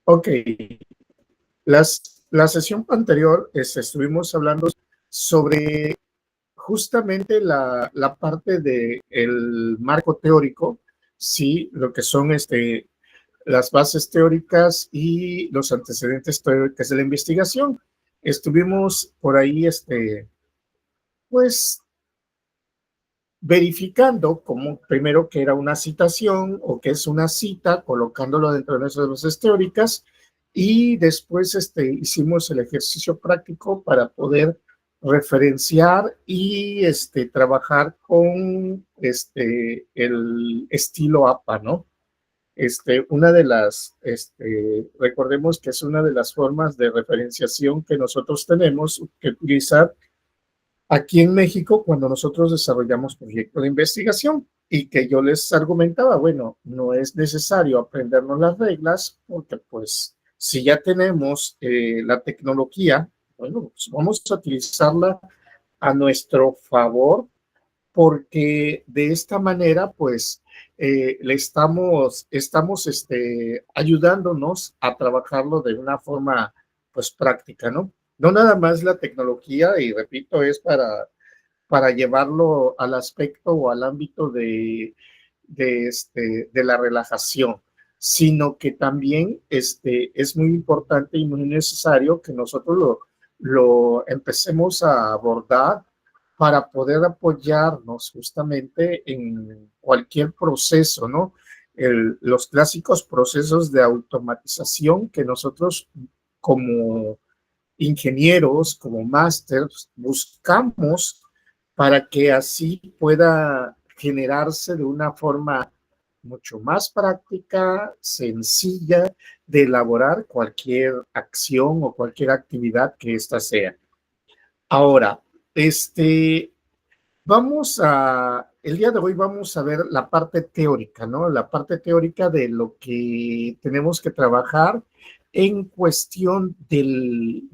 Ok, la sesión anterior estuvimos hablando sobre justamente la parte del marco teórico, sí, lo que son las bases teóricas y los antecedentes teóricos de la investigación. Estuvimos por ahí, pues, verificando como primero que era una citación o que es una cita, colocándolo dentro de nuestras bases teóricas, y después hicimos el ejercicio práctico para poder referenciar y trabajar con el estilo APA, ¿no? Una de recordemos que es una de las formas de referenciación que nosotros tenemos que utilizar aquí en México cuando nosotros desarrollamos proyectos de investigación, y que yo les argumentaba, bueno, no es necesario aprendernos las reglas porque pues si ya tenemos la tecnología, bueno, pues vamos a utilizarla a nuestro favor, porque de esta manera pues le estamos ayudándonos a trabajarlo de una forma pues práctica, ¿no? No nada más la tecnología, y repito, es para llevarlo al aspecto o al ámbito de la relajación, sino que también es muy importante y muy necesario que nosotros lo empecemos a abordar para poder apoyarnos justamente en cualquier proceso, ¿no? Los clásicos procesos de automatización que nosotros como ingenieros, como másters, buscamos para que así pueda generarse de una forma mucho más práctica, sencilla, de elaborar cualquier acción o cualquier actividad que ésta sea. Ahora, el día de hoy vamos a ver la parte teórica, ¿no? La parte teórica de lo que tenemos que trabajar en cuestión del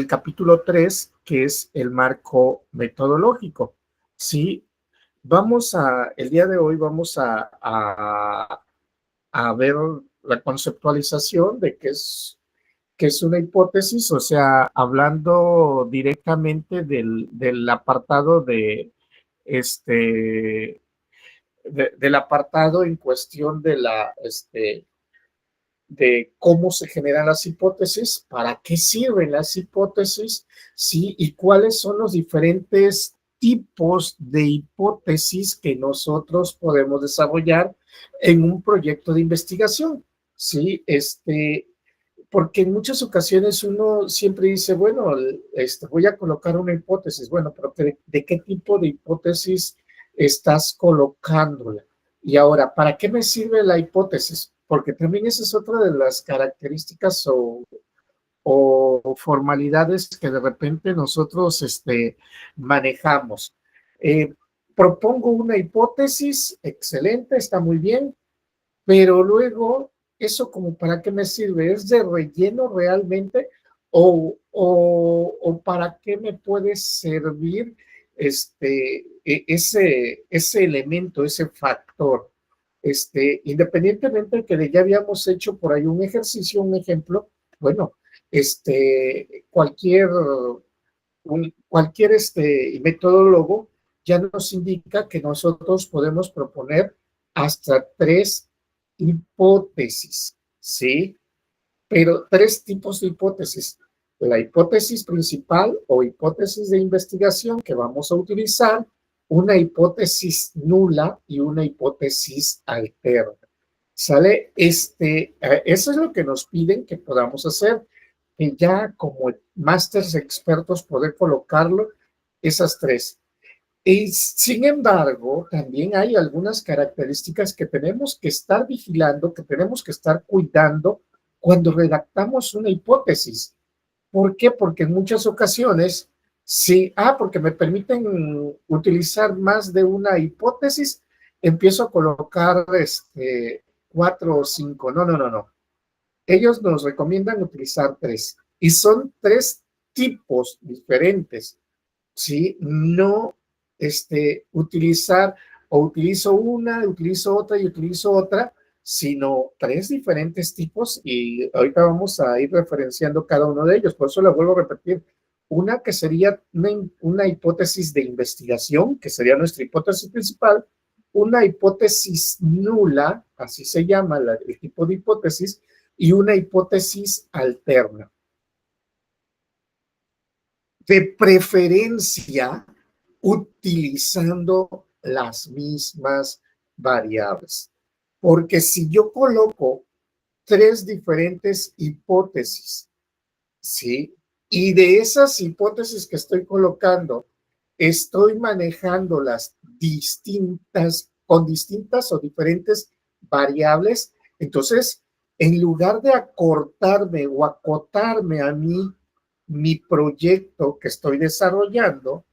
capítulo 3, que es el marco metodológico. Sí, el día de hoy vamos a ver la conceptualización de qué es una hipótesis, o sea, hablando directamente del apartado del apartado en cuestión de cómo se generan las hipótesis, para qué sirven las hipótesis, ¿sí? Y cuáles son los diferentes tipos de hipótesis que nosotros podemos desarrollar en un proyecto de investigación, ¿sí? Porque en muchas ocasiones uno siempre dice, bueno, voy a colocar una hipótesis, bueno, pero ¿de qué tipo de hipótesis estás colocándola? Y ahora, ¿para qué me sirve la hipótesis? Porque también esa es otra de las características o formalidades que de repente nosotros manejamos. Eh, Propongo una hipótesis, excelente, está muy bien, pero luego, ¿eso como para qué me sirve? ¿Es de relleno realmente? ¿O para qué me puede servir ese elemento, ese factor? Independientemente de que ya habíamos hecho por ahí un ejercicio, un ejemplo, bueno, cualquier, cualquier metodólogo ya nos indica que nosotros podemos proponer hasta 3 hipótesis, ¿sí? Pero 3 tipos de hipótesis. La hipótesis principal o hipótesis de investigación que vamos a utilizar, una hipótesis nula y una hipótesis alterna. ¿Sale? Eso es lo que nos piden que podamos hacer, y ya como másters expertos poder colocarlo, esas 3. Y sin embargo, también hay algunas características que tenemos que estar vigilando, que tenemos que estar cuidando cuando redactamos una hipótesis. ¿Por qué? Porque en muchas ocasiones, sí, porque me permiten utilizar más de una hipótesis, empiezo a colocar 4 o 5. No, no, no, no. Ellos nos recomiendan utilizar 3. Y son 3 tipos diferentes, ¿sí? No utilizar o utilizo una, utilizo otra y utilizo otra, sino tres diferentes tipos y ahorita vamos a ir referenciando cada uno de ellos. Por eso la vuelvo a repetir. Una que sería una hipótesis de investigación, que sería nuestra hipótesis principal, una hipótesis nula, así se llama el tipo de hipótesis, y una hipótesis alterna. De preferencia, utilizando las mismas variables. Porque si yo coloco tres diferentes hipótesis, ¿sí? Y de esas hipótesis que estoy colocando, estoy manejando las distintas, con distintas o diferentes variables, entonces, en lugar de acortarme o acotarme a mí, mi proyecto que estoy desarrollando,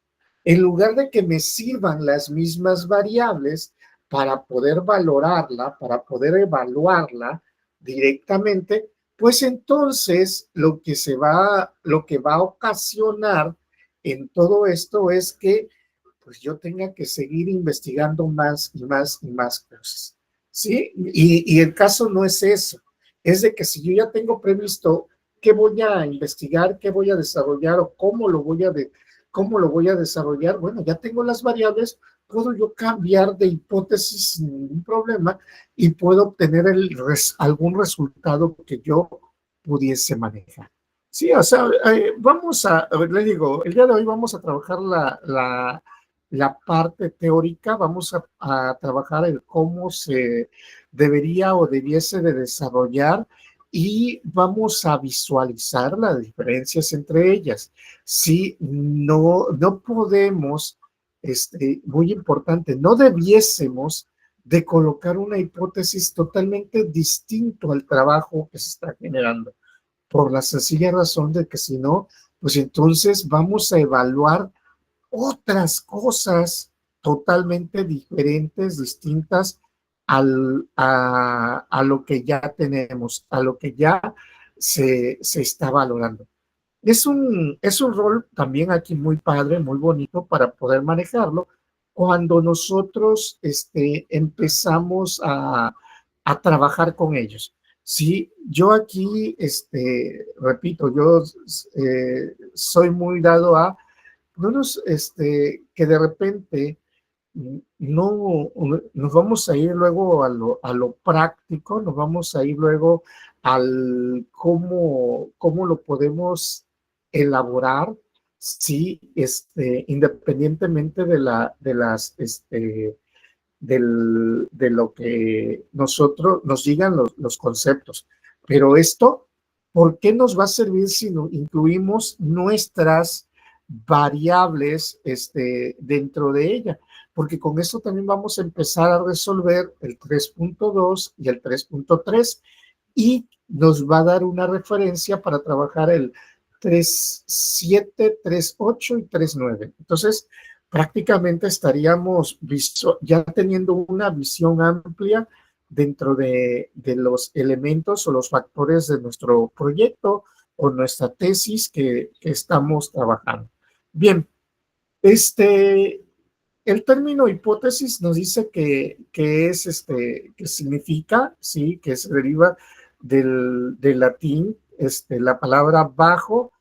en lugar de que me sirvan las mismas variables para poder valorarla, para poder evaluarla directamente, pues entonces lo que va a ocasionar en todo esto es que pues yo tenga que seguir investigando más y más y más cosas. ¿Sí? Y el caso no es eso, es de que si yo ya tengo previsto qué voy a investigar, qué voy a desarrollar o cómo lo voy a desarrollar, bueno, ya tengo las variables, puedo yo cambiar de hipótesis sin ningún problema y puedo obtener algún resultado que yo pudiese manejar. Sí, o sea, vamos a ver, le digo, el día de hoy vamos a trabajar la parte teórica, vamos a trabajar el cómo se debería o debiese de desarrollar y vamos a visualizar las diferencias entre ellas. Si no podemos, muy importante, no debiésemos de colocar una hipótesis totalmente distinto al trabajo que se está generando, por la sencilla razón de que si no, pues entonces vamos a evaluar otras cosas totalmente diferentes, distintas a lo que ya tenemos, a lo que ya se está valorando. Es un rol también aquí muy padre, muy bonito para poder manejarlo cuando nosotros empezamos a trabajar con ellos. Sí, yo aquí, repito, yo soy muy dado a unos, que de repente no nos vamos a ir luego a lo práctico, nos vamos a ir luego al cómo lo podemos elaborar, sí, independientemente de lo que nosotros nos digan los conceptos. Pero esto, ¿por qué nos va a servir si incluimos nuestras variables dentro de ella? Porque con esto también vamos a empezar a resolver el 3.2 y el 3.3 y nos va a dar una referencia para trabajar el 3.7, 3.8 y 3.9. Entonces, prácticamente estaríamos ya teniendo una visión amplia dentro de los elementos o los factores de nuestro proyecto o nuestra tesis que estamos trabajando. Bien, el término hipótesis nos dice que significa, sí, que se deriva del latín, la palabra bajo,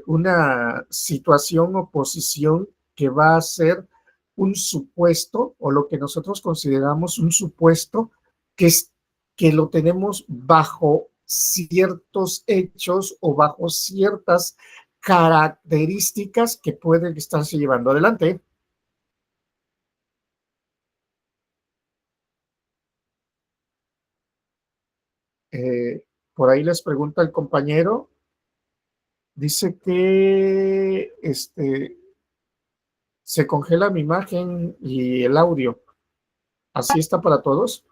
una situación o posición que va a ser un supuesto o lo que nosotros consideramos un supuesto que lo tenemos bajo ciertos hechos o bajo ciertas características que pueden estarse llevando adelante. Por ahí les pregunta el compañero, dice que se congela mi imagen y el audio. ¿Así está para todos?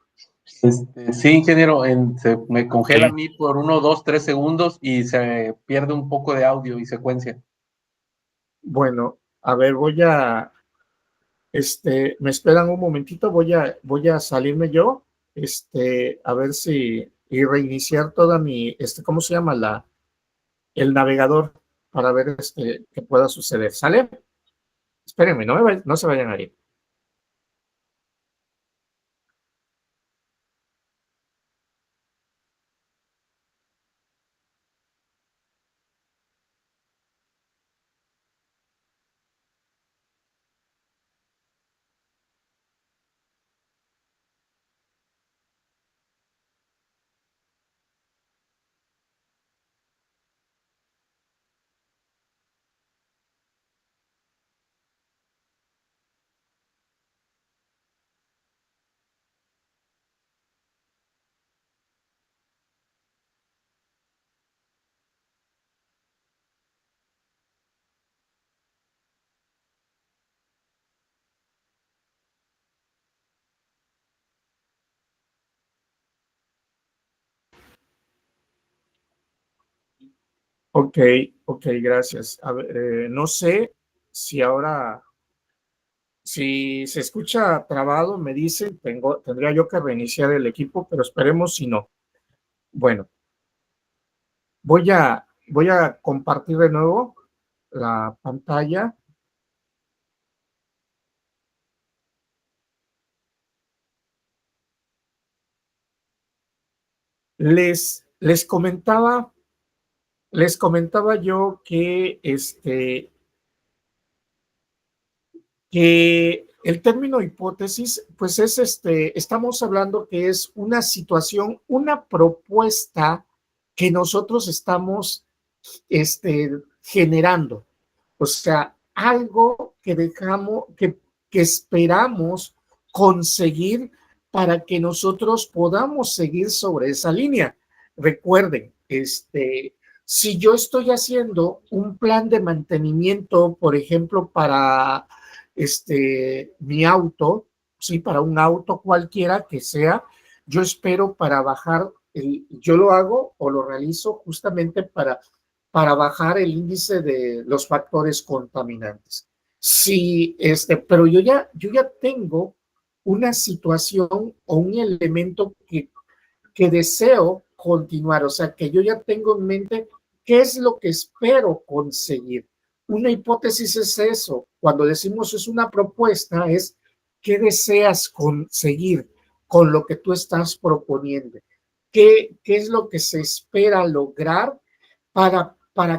Sí, ingeniero, se me congela a Sí. mí por 1, 2, 3 segundos y se pierde un poco de audio y secuencia. Bueno, a ver, me esperan un momentito, voy a salirme yo, a ver si, y reiniciar toda ¿cómo se llama? El navegador para ver, qué pueda suceder. ¿Sale? Espérenme, no se vayan a ir. Ok, ok, gracias. A ver, no sé si ahora, si se escucha trabado, me dicen, tendría yo que reiniciar el equipo, pero esperemos si no. Bueno, voy a compartir de nuevo la pantalla. Les comentaba yo que el término hipótesis, pues es estamos hablando que es una situación, una propuesta que nosotros estamos generando. O sea, algo que dejamos, que esperamos conseguir para que nosotros podamos seguir sobre esa línea. Recuerden, si yo estoy haciendo un plan de mantenimiento, por ejemplo, para mi auto, sí, para un auto cualquiera que sea, yo espero para bajar, yo lo hago o lo realizo justamente para bajar el índice de los factores contaminantes. Sí, pero yo ya tengo una situación o un elemento que deseo continuar, o sea, que yo ya tengo en mente qué es lo que espero conseguir. Una hipótesis es eso, cuando decimos es una propuesta, es qué deseas conseguir con lo que tú estás proponiendo, qué es lo que se espera lograr para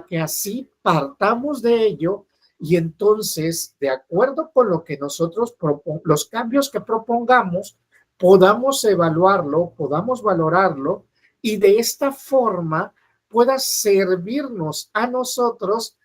que así partamos de ello y entonces, de acuerdo con lo que nosotros los cambios que propongamos, podamos evaluarlo, podamos valorarlo y de esta forma pueda servirnos a nosotros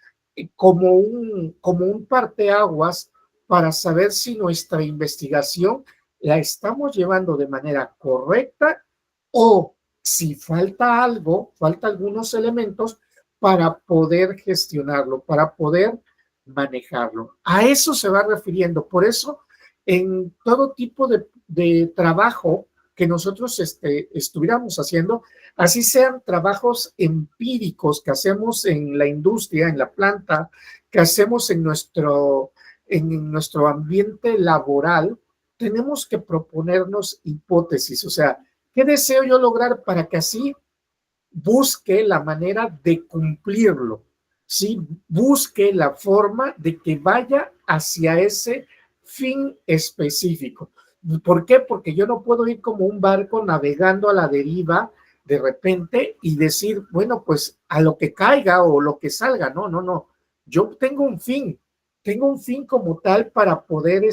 como un parteaguas para saber si nuestra investigación la estamos llevando de manera correcta o si falta algo, falta algunos elementos para poder gestionarlo, para poder manejarlo. A eso se va refiriendo. Por eso, en todo tipo de trabajo que nosotros estuviéramos haciendo, así sean trabajos empíricos que hacemos en la industria, en la planta, que hacemos en nuestro ambiente laboral, tenemos que proponernos hipótesis, o sea, ¿qué deseo yo lograr para que así busque la manera de cumplirlo? ¿Sí? Busque la forma de que vaya hacia ese fin específico. ¿Por qué? Porque yo no puedo ir como un barco navegando a la deriva de repente y decir, bueno, pues a lo que caiga o lo que salga. No, no, no. Yo tengo un fin como tal para poder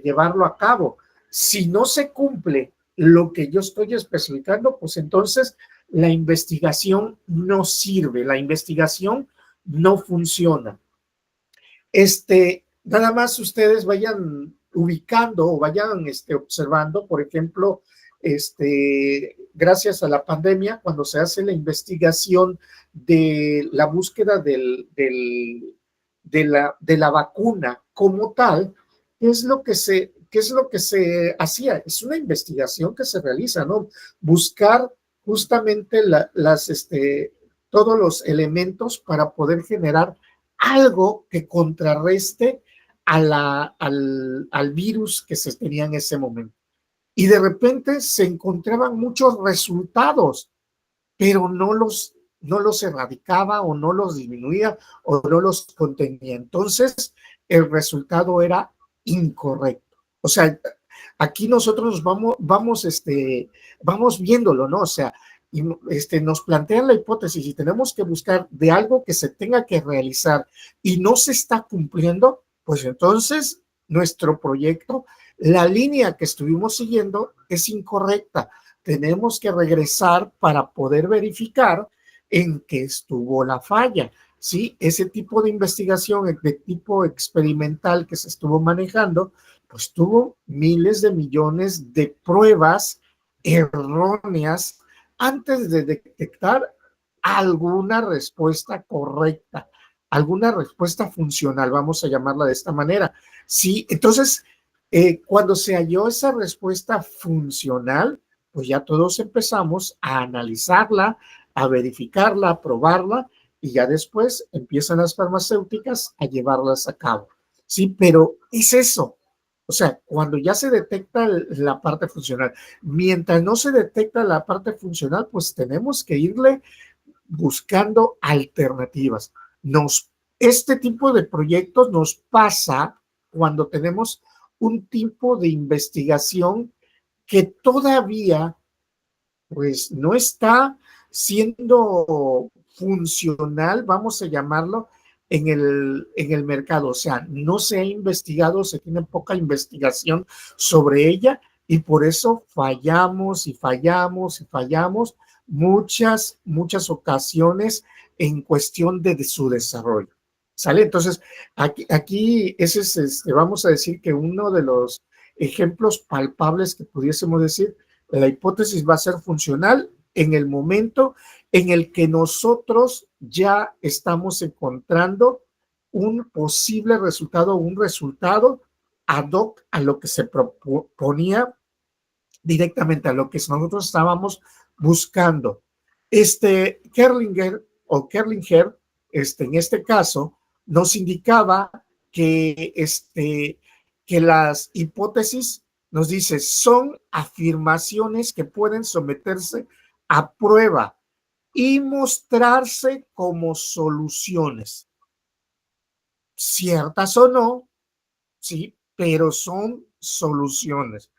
llevarlo a cabo. Si no se cumple lo que yo estoy especificando, pues entonces la investigación no sirve, la investigación no funciona. Nada más ustedes vayan ubicando o vayan observando, por ejemplo, gracias a la pandemia, cuando se hace la investigación de la búsqueda de la vacuna como tal, ¿qué es lo que se hacía? Es una investigación que se realiza, ¿no? Buscar justamente todos los elementos para poder generar algo que contrarreste al virus que se tenía en ese momento. Y de repente se encontraban muchos resultados, pero no los erradicaba o no los disminuía o no los contenía. Entonces, el resultado era incorrecto. O sea, aquí nosotros vamos viéndolo, ¿no? O sea, nos plantean la hipótesis y tenemos que buscar de algo que se tenga que realizar y no se está cumpliendo, pues entonces nuestro proyecto, la línea que estuvimos siguiendo es incorrecta. Tenemos que regresar para poder verificar en qué estuvo la falla. Sí, ese tipo de investigación de tipo experimental que se estuvo manejando, pues tuvo miles de millones de pruebas erróneas antes de detectar alguna respuesta correcta, alguna respuesta funcional, vamos a llamarla de esta manera. Sí, entonces, cuando se halló esa respuesta funcional, pues ya todos empezamos a analizarla, a verificarla, a probarla, y ya después empiezan las farmacéuticas a llevarlas a cabo. Sí, pero es eso. O sea, cuando ya se detecta la parte funcional, mientras no se detecta la parte funcional, pues tenemos que irle buscando alternativas. Este tipo de proyectos nos pasa cuando tenemos un tipo de investigación que todavía pues no está siendo funcional, vamos a llamarlo, en el mercado. O sea, no se ha investigado, se tiene poca investigación sobre ella y por eso fallamos y fallamos y fallamos muchas ocasiones en cuestión de su desarrollo. ¿Sale? Entonces, aquí ese es, vamos a decir que uno de los ejemplos palpables que pudiésemos decir, la hipótesis va a ser funcional en el momento en el que nosotros ya estamos encontrando un posible resultado, un resultado ad hoc a lo que se proponía directamente, a lo que nosotros estábamos buscando. Kerlinger o Kerlinger, en este caso, nos indicaba que, que las hipótesis, nos dice, son afirmaciones que pueden someterse a prueba y mostrarse como soluciones, ciertas o no, sí, pero son soluciones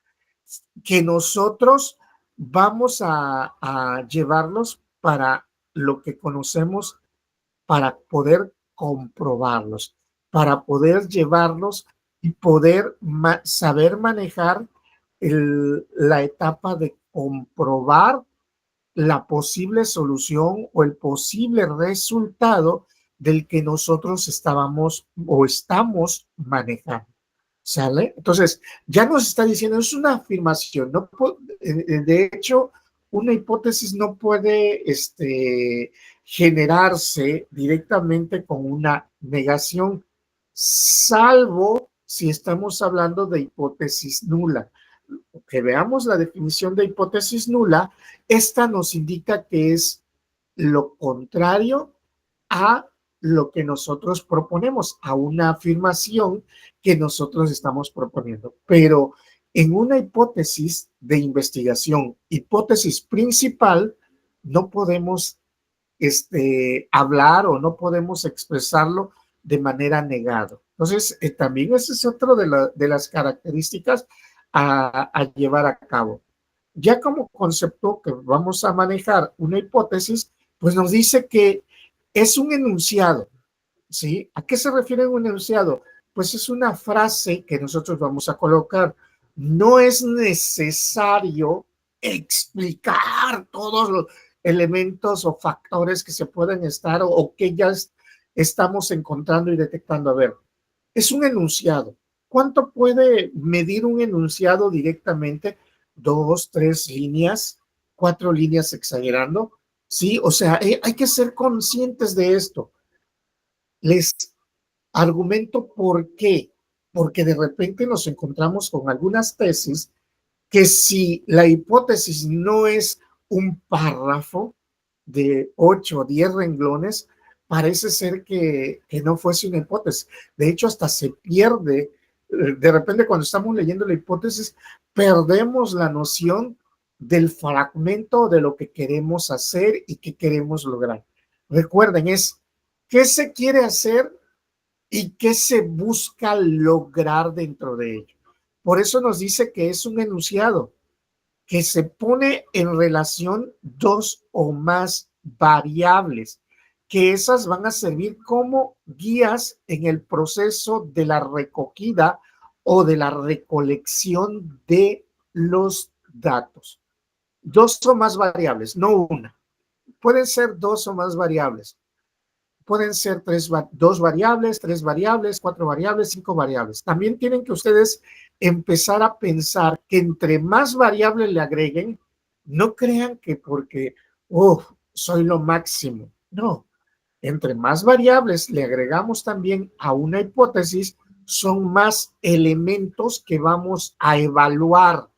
que nosotros vamos a llevarlos para lo que conocemos, para poder comprobarlos, para poder llevarlos y poder saber manejar la etapa de comprobar la posible solución o el posible resultado del que nosotros estábamos o estamos manejando. ¿Sale? Entonces, ya nos está diciendo, es una afirmación. No, de hecho, una hipótesis no puede generarse directamente con una negación, salvo si estamos hablando de hipótesis nula. Que veamos la definición de hipótesis nula, esta nos indica que es lo contrario a lo que nosotros proponemos, a una afirmación que nosotros estamos proponiendo. Pero en una hipótesis de investigación, hipótesis principal, no podemos hablar o no podemos expresarlo de manera negada. Entonces, también ese es otro de las características a llevar a cabo. Ya como concepto que vamos a manejar una hipótesis, pues nos dice que es un enunciado, ¿sí? ¿A qué se refiere un enunciado? Pues es una frase que nosotros vamos a colocar. No es necesario explicar todos los elementos o factores que se pueden estar o que ya estamos encontrando y detectando. A ver, es un enunciado. ¿Cuánto puede medir un enunciado directamente? 2, 3 líneas, 4 líneas exagerando. Sí, o sea, hay que ser conscientes de esto. Les argumento por qué. Porque de repente nos encontramos con algunas tesis que si la hipótesis no es un párrafo de 8 o 10 renglones, parece ser que no fuese una hipótesis. De hecho, hasta se pierde. De repente, cuando estamos leyendo la hipótesis, perdemos la noción del fragmento de lo que queremos hacer y que queremos lograr. Recuerden, es qué se quiere hacer y qué se busca lograr dentro de ello. Por eso nos dice que es un enunciado que se pone en relación dos o más variables, que esas van a servir como guías en el proceso de la recogida o de la recolección de los datos. Dos o más variables, no una. Pueden ser dos o más variables. Pueden ser dos variables, 3 variables, 4 variables, 5 variables. También tienen que ustedes empezar a pensar que entre más variables le agreguen, no crean que porque, soy lo máximo. No, entre más variables le agregamos también a una hipótesis, son más elementos que vamos a evaluar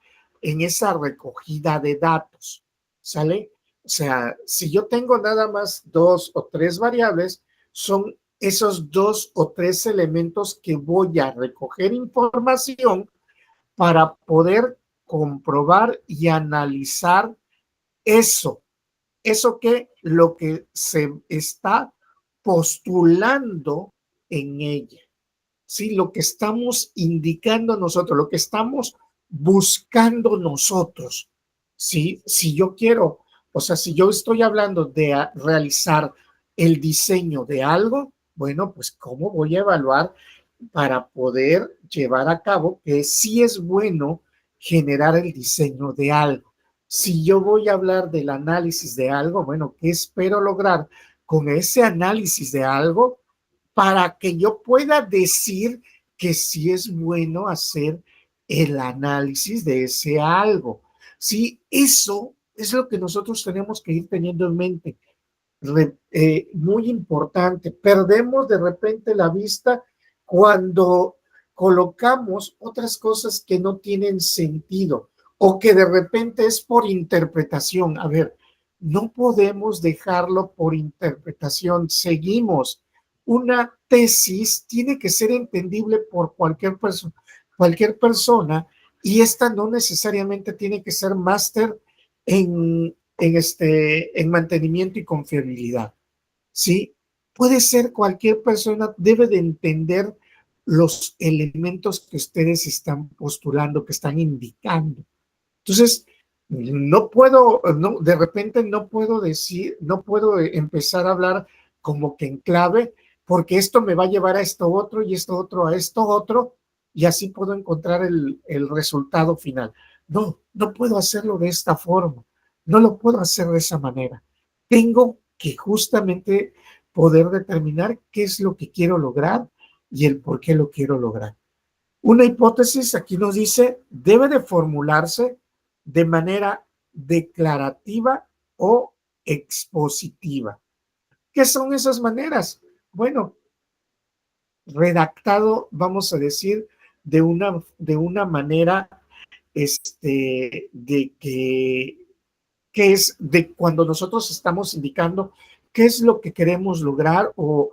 en esa recogida de datos. ¿Sale? O sea, si yo tengo nada más 2 o 3 variables, son esos 2 o 3 elementos que voy a recoger información para poder comprobar y analizar eso, eso que lo que se está postulando en ella. Sí, lo que estamos indicando nosotros, lo que estamos buscando nosotros. Sí, si yo quiero, o sea, si yo estoy hablando de realizar el diseño de algo, bueno, pues ¿cómo voy a evaluar para poder llevar a cabo que sí es bueno generar el diseño de algo? Si yo voy a hablar del análisis de algo, bueno, ¿qué espero lograr con ese análisis de algo para que yo pueda decir que sí es bueno hacer el análisis de ese algo? Sí, eso es lo que nosotros tenemos que ir teniendo en mente. Muy importante. Perdemos de repente la vista cuando colocamos otras cosas que no tienen sentido o que de repente es por interpretación. A ver, no podemos dejarlo por interpretación. Seguimos. Una tesis tiene que ser entendible por cualquier persona, y esta no necesariamente tiene que ser máster en mantenimiento y confiabilidad. ¿Sí? Puede ser cualquier persona, debe de entender los elementos que ustedes están postulando, que están indicando. Entonces, no puedo, no, de repente no puedo decir, no puedo empezar a hablar como que en clave, porque esto me va a llevar a esto otro y esto otro a esto otro, y así puedo encontrar el resultado final. No, no puedo hacerlo de esta forma, no lo puedo hacer de esa manera. Tengo que justamente poder determinar qué es lo que quiero lograr y el por qué lo quiero lograr. Una hipótesis, aquí nos dice, debe de formularse de manera declarativa o expositiva. ¿Qué son esas maneras? Bueno, redactado, vamos a decir, de una manera que es de cuando nosotros estamos indicando qué es lo que queremos lograr, o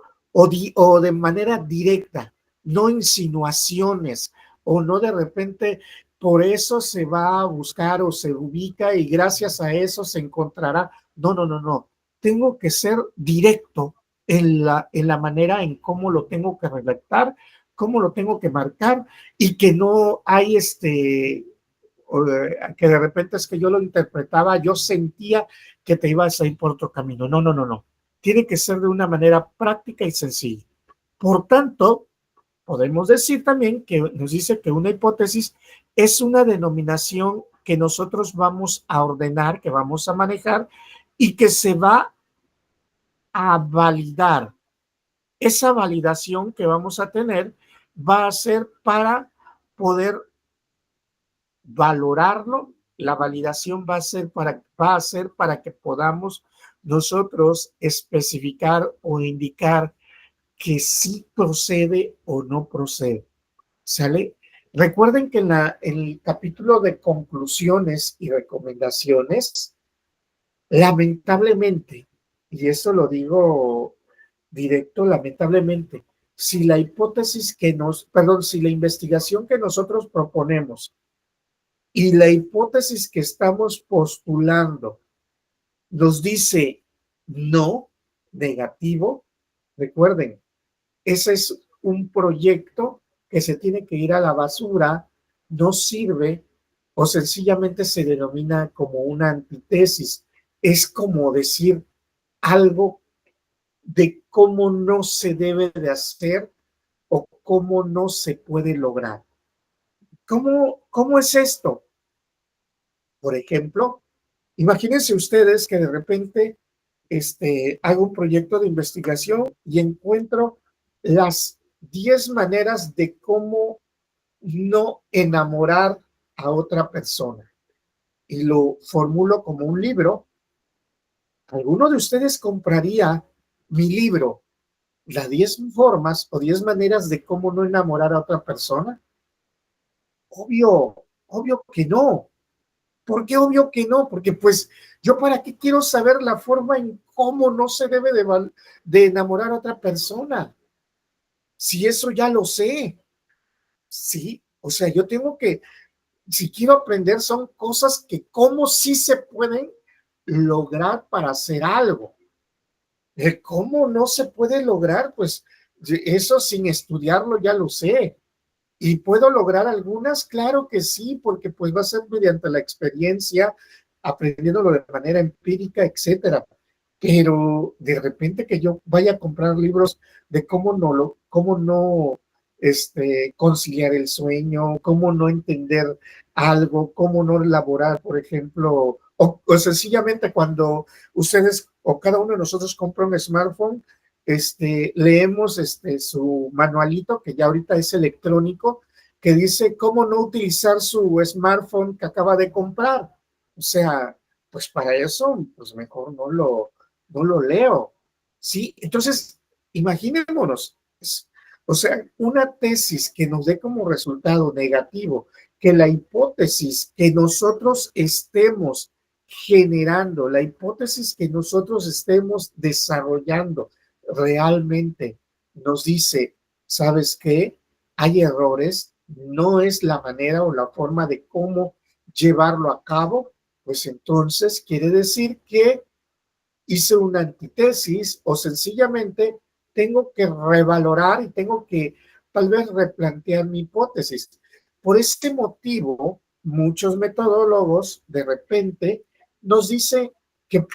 de manera directa, no insinuaciones, o no de repente por eso se va a buscar o se ubica y gracias a eso se encontrará. No, no, no, no. Tengo que ser directo en la manera en cómo lo tengo que redactar, cómo lo tengo que marcar, y que no hay que de repente es que yo lo interpretaba, yo sentía que te ibas a ir por otro camino. No, no, no, no. Tiene que ser de una manera práctica y sencilla. Por tanto, podemos decir también que nos dice que una hipótesis es una denominación que nosotros vamos a ordenar, que vamos a manejar y que se va a validar. Esa validación que vamos a tener va a ser para poder valorarlo. La validación va a ser para que podamos nosotros especificar o indicar que sí procede o no procede. ¿Sale? Recuerden que en el capítulo de conclusiones y recomendaciones, lamentablemente, y eso lo digo directo, lamentablemente, si la hipótesis si la investigación que nosotros proponemos y la hipótesis que estamos postulando nos dice no, negativo, recuerden, ese es un proyecto que se tiene que ir a la basura, no sirve, o sencillamente se denomina como una antítesis. Es como decir algo de cómo no se debe de hacer o cómo no se puede lograr. ¿Cómo es esto? Por ejemplo, imagínense ustedes que de repente hago un proyecto de investigación y encuentro las 10 maneras de cómo no enamorar a otra persona y lo formulo como un libro. ¿Alguno de ustedes compraría mi libro, las 10 formas o 10 maneras de cómo no enamorar a otra persona? Obvio que no. ¿Por qué obvio que no? Porque pues yo para qué quiero saber la forma en cómo no se debe de enamorar a otra persona, si eso ya lo sé, ¿sí? O sea, yo tengo que, si quiero aprender, son cosas que cómo sí se pueden lograr para hacer algo. ¿Cómo no se puede lograr? Pues eso sin estudiarlo ya lo sé. ¿Y puedo lograr algunas? Claro que sí, porque pues va a ser mediante la experiencia, aprendiéndolo de manera empírica, etcétera. Pero de repente que yo vaya a comprar libros de cómo no conciliar el sueño, cómo no entender algo, cómo no elaborar, por ejemplo, o sencillamente cuando ustedes o cada uno de nosotros compra un smartphone, leemos su manualito, que ya ahorita es electrónico, que dice cómo no utilizar su smartphone que acaba de comprar. O sea, pues para eso, pues mejor no lo leo. ¿Sí? Entonces, imaginémonos, o sea, una tesis que nos dé como resultado negativo, que la hipótesis que nosotros estemos generando, la hipótesis que nosotros estemos desarrollando realmente nos dice, ¿sabes qué? Hay errores, no es la manera o la forma de cómo llevarlo a cabo, pues entonces quiere decir que hice una antitesis o sencillamente tengo que revalorar y tengo que tal vez replantear mi hipótesis. Por este motivo, muchos metodólogos de repente nos dicen que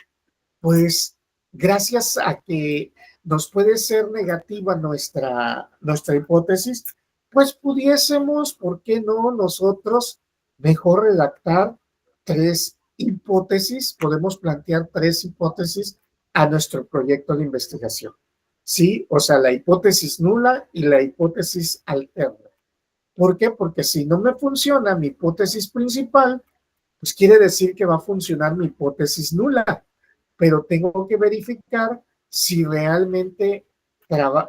pues gracias a que nos puede ser negativa nuestra hipótesis, pues pudiésemos, ¿por qué no nosotros mejor redactar tres hipótesis? Podemos plantear tres hipótesis a nuestro proyecto de investigación. Sí, o sea, la hipótesis nula y la hipótesis alterna. ¿Por qué? Porque si no me funciona mi hipótesis principal, pues quiere decir que va a funcionar mi hipótesis nula, pero tengo que verificar si realmente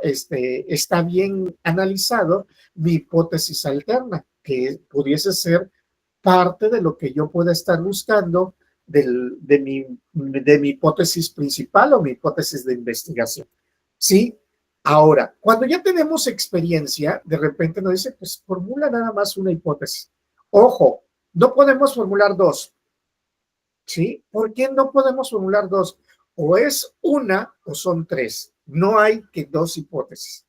está bien analizado mi hipótesis alterna, que pudiese ser parte de lo que yo pueda estar buscando de mi hipótesis principal o mi hipótesis de investigación. ¿Sí? Ahora, cuando ya tenemos experiencia, de repente nos dice, pues formula nada más una hipótesis. Ojo, no podemos formular dos. ¿Sí? ¿Por qué no podemos formular dos? O es una o son tres. No hay que dos hipótesis,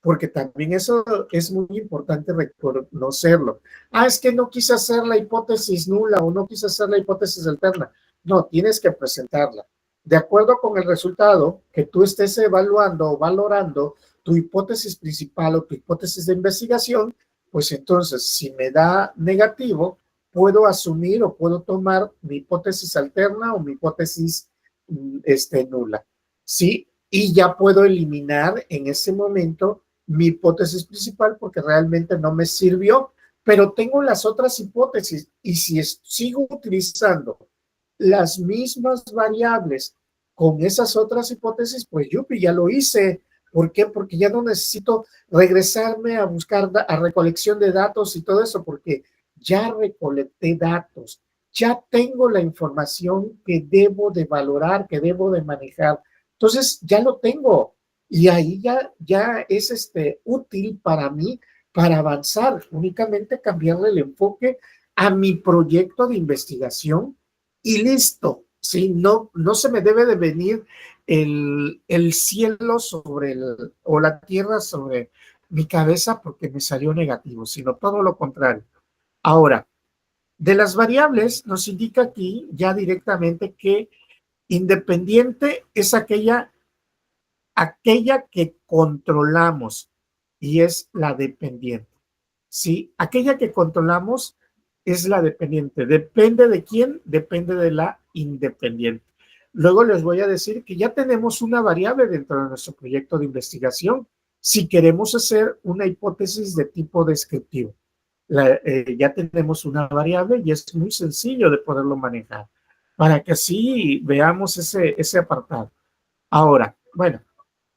porque también eso es muy importante reconocerlo. Ah, es que no quise hacer la hipótesis nula o no quise hacer la hipótesis alterna. No, tienes que presentarla. De acuerdo con el resultado que tú estés evaluando o valorando tu hipótesis principal o tu hipótesis de investigación, pues entonces, si me da negativo, puedo asumir o puedo tomar mi hipótesis alterna o mi hipótesis nula. ¿Sí? Y ya puedo eliminar en ese momento mi hipótesis principal porque realmente no me sirvió, pero tengo las otras hipótesis y si sigo utilizando las mismas variables con esas otras hipótesis, pues yupi, ya lo hice. ¿Por qué? Porque ya no necesito regresarme a buscar a recolección de datos y todo eso, porque ya recolecté datos, ya tengo la información que debo de valorar, que debo de manejar. Entonces, ya lo tengo y ahí ya es útil para mí para avanzar, únicamente cambiarle el enfoque a mi proyecto de investigación y listo. Sí, no se me debe de venir el cielo o la tierra sobre mi cabeza porque me salió negativo, sino todo lo contrario. Ahora, de las variables nos indica aquí ya directamente que independiente es aquella que controlamos y es la dependiente. ¿Sí? Aquella que controlamos es la dependiente. ¿Depende de quién? Depende de la independiente. Luego les voy a decir que ya tenemos una variable dentro de nuestro proyecto de investigación si queremos hacer una hipótesis de tipo descriptivo. Ya tenemos una variable y es muy sencillo de poderlo manejar para que así veamos ese apartado. Ahora, bueno,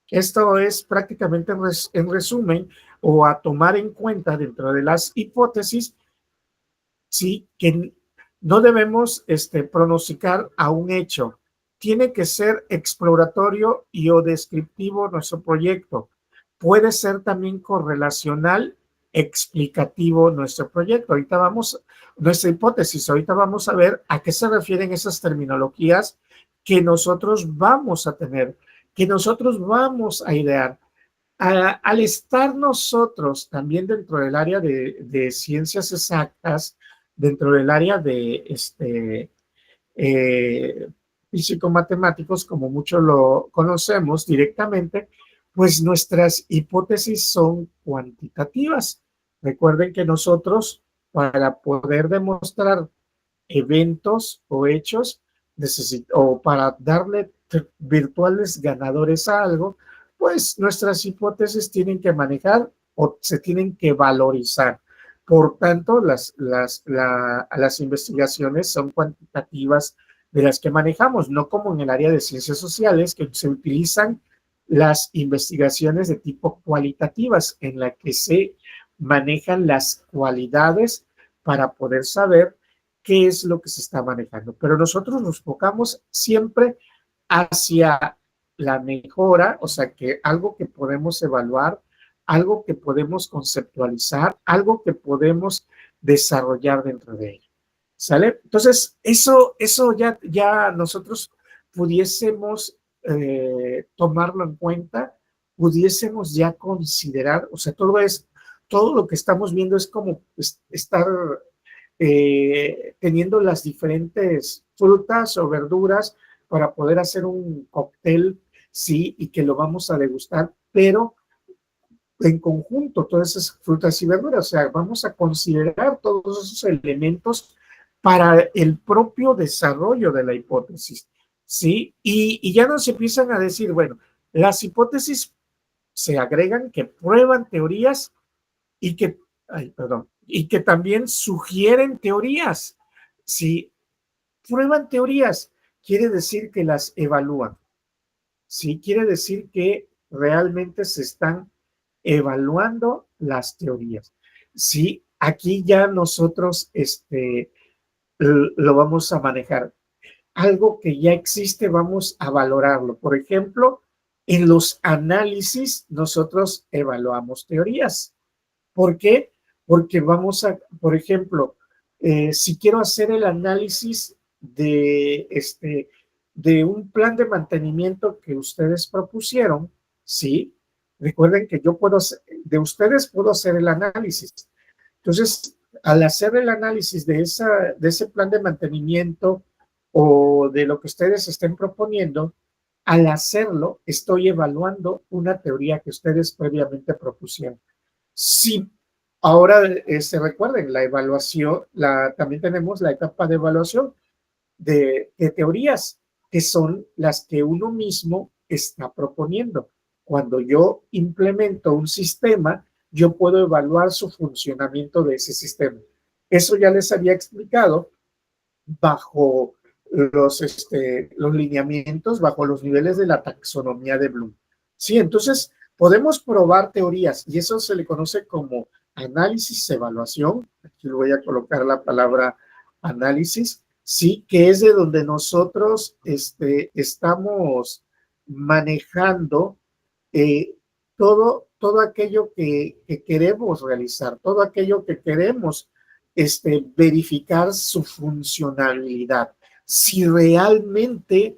esto es prácticamente en resumen o a tomar en cuenta dentro de las hipótesis, sí, que No debemos pronosticar a un hecho. Tiene que ser exploratorio y o descriptivo nuestro proyecto. Puede ser también correlacional, explicativo nuestro proyecto. Nuestra hipótesis, ahorita vamos a ver a qué se refieren esas terminologías que nosotros vamos a tener, que nosotros vamos a idear. Al estar nosotros también dentro del área de ciencias exactas, dentro del área de físico-matemáticos, como muchos lo conocemos directamente, pues nuestras hipótesis son cuantitativas. Recuerden que nosotros, para poder demostrar eventos o hechos, o para darle virtuales ganadores a algo, pues nuestras hipótesis tienen que manejar o se tienen que valorizar. Por tanto, las investigaciones son cuantitativas de las que manejamos, no como en el área de ciencias sociales, que se utilizan las investigaciones de tipo cualitativas, en la que se manejan las cualidades para poder saber qué es lo que se está manejando. Pero nosotros nos enfocamos siempre hacia la mejora, o sea, que algo que podemos evaluar, algo que podemos conceptualizar, algo que podemos desarrollar dentro de ella. ¿Sale? Entonces, eso ya nosotros pudiésemos tomarlo en cuenta, pudiésemos ya considerar, o sea, todo lo que estamos viendo es como estar teniendo las diferentes frutas o verduras para poder hacer un cóctel, sí, y que lo vamos a degustar, pero en conjunto todas esas frutas y verduras, o sea, vamos a considerar todos esos elementos para el propio desarrollo de la hipótesis, ¿sí? Y ya nos empiezan a decir, bueno, las hipótesis se agregan que prueban teorías y que, ay, perdón, y que también sugieren teorías. Si prueban teorías, quiere decir que las evalúan. Sí, quiere decir que realmente se están evaluando las teorías. Sí, aquí ya nosotros lo vamos a manejar. Algo que ya existe, vamos a valorarlo. Por ejemplo, en los análisis nosotros evaluamos teorías. ¿Por qué? Porque por ejemplo, si quiero hacer el análisis de un plan de mantenimiento que ustedes propusieron, ¿sí? Recuerden que de ustedes puedo hacer el análisis. Entonces, al hacer el análisis de ese plan de mantenimiento o de lo que ustedes estén proponiendo, al hacerlo, estoy evaluando una teoría que ustedes previamente propusieron. Sí, ahora se recuerden, la evaluación, también tenemos la etapa de evaluación de teorías, que son las que uno mismo está proponiendo. Cuando yo implemento un sistema, yo puedo evaluar su funcionamiento de ese sistema. Eso ya les había explicado bajo los lineamientos, bajo los niveles de la taxonomía de Bloom. Sí, entonces podemos probar teorías y eso se le conoce como análisis, evaluación. Aquí voy a colocar la palabra análisis, sí, que es de donde nosotros estamos manejando todo aquello que queremos realizar, todo aquello que queremos verificar su funcionalidad. Si realmente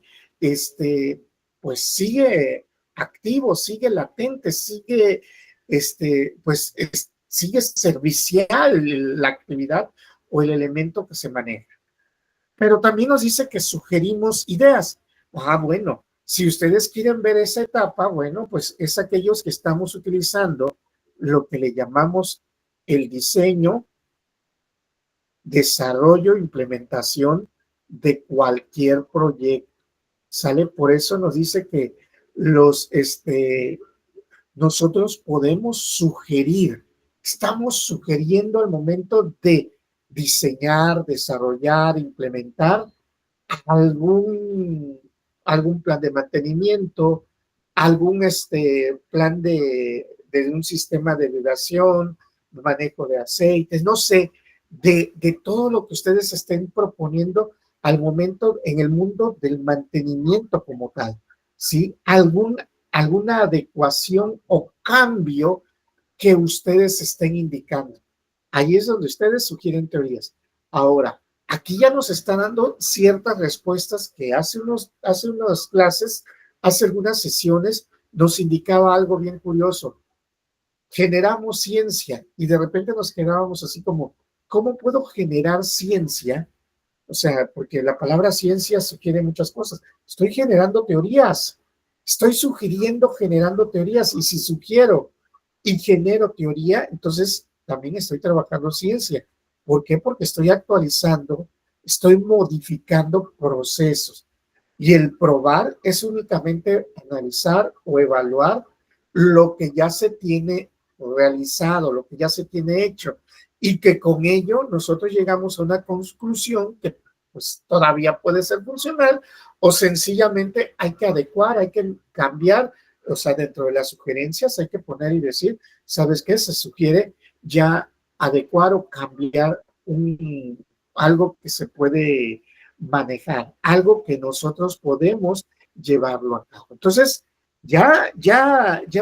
pues sigue activo, sigue latente, sigue sigue servicial la actividad o el elemento que se maneja. Pero también nos dice que sugerimos ideas. Bueno, si ustedes quieren ver esa etapa, bueno, pues es aquellos que estamos utilizando lo que le llamamos el diseño, desarrollo, implementación de cualquier proyecto. ¿Sale? Por eso nos dice que nosotros podemos sugerir, estamos sugiriendo al momento de diseñar, desarrollar, implementar algún, algún plan de mantenimiento, algún plan de un sistema de derivación, manejo de aceites, no sé, de todo lo que ustedes estén proponiendo al momento en el mundo del mantenimiento como tal, ¿sí? Alguna adecuación o cambio que ustedes estén indicando. Ahí es donde ustedes sugieren teorías. Ahora, aquí ya nos están dando ciertas respuestas que hace unas clases, hace algunas sesiones, nos indicaba algo bien curioso. Generamos ciencia y de repente nos quedábamos así como, ¿cómo puedo generar ciencia? O sea, porque la palabra ciencia sugiere muchas cosas. Estoy generando teorías, estoy sugiriendo, generando teorías, y si sugiero y genero teoría, entonces también estoy trabajando ciencia. ¿Por qué? Porque estoy actualizando, estoy modificando procesos. Y el probar es únicamente analizar o evaluar lo que ya se tiene realizado, lo que ya se tiene hecho, y que con ello nosotros llegamos a una conclusión que pues todavía puede ser funcional, o sencillamente hay que adecuar, hay que cambiar, o sea, dentro de las sugerencias hay que poner y decir, ¿sabes qué? Se sugiere ya adecuar o cambiar algo que se puede manejar, algo que nosotros podemos llevarlo a cabo. Entonces, ya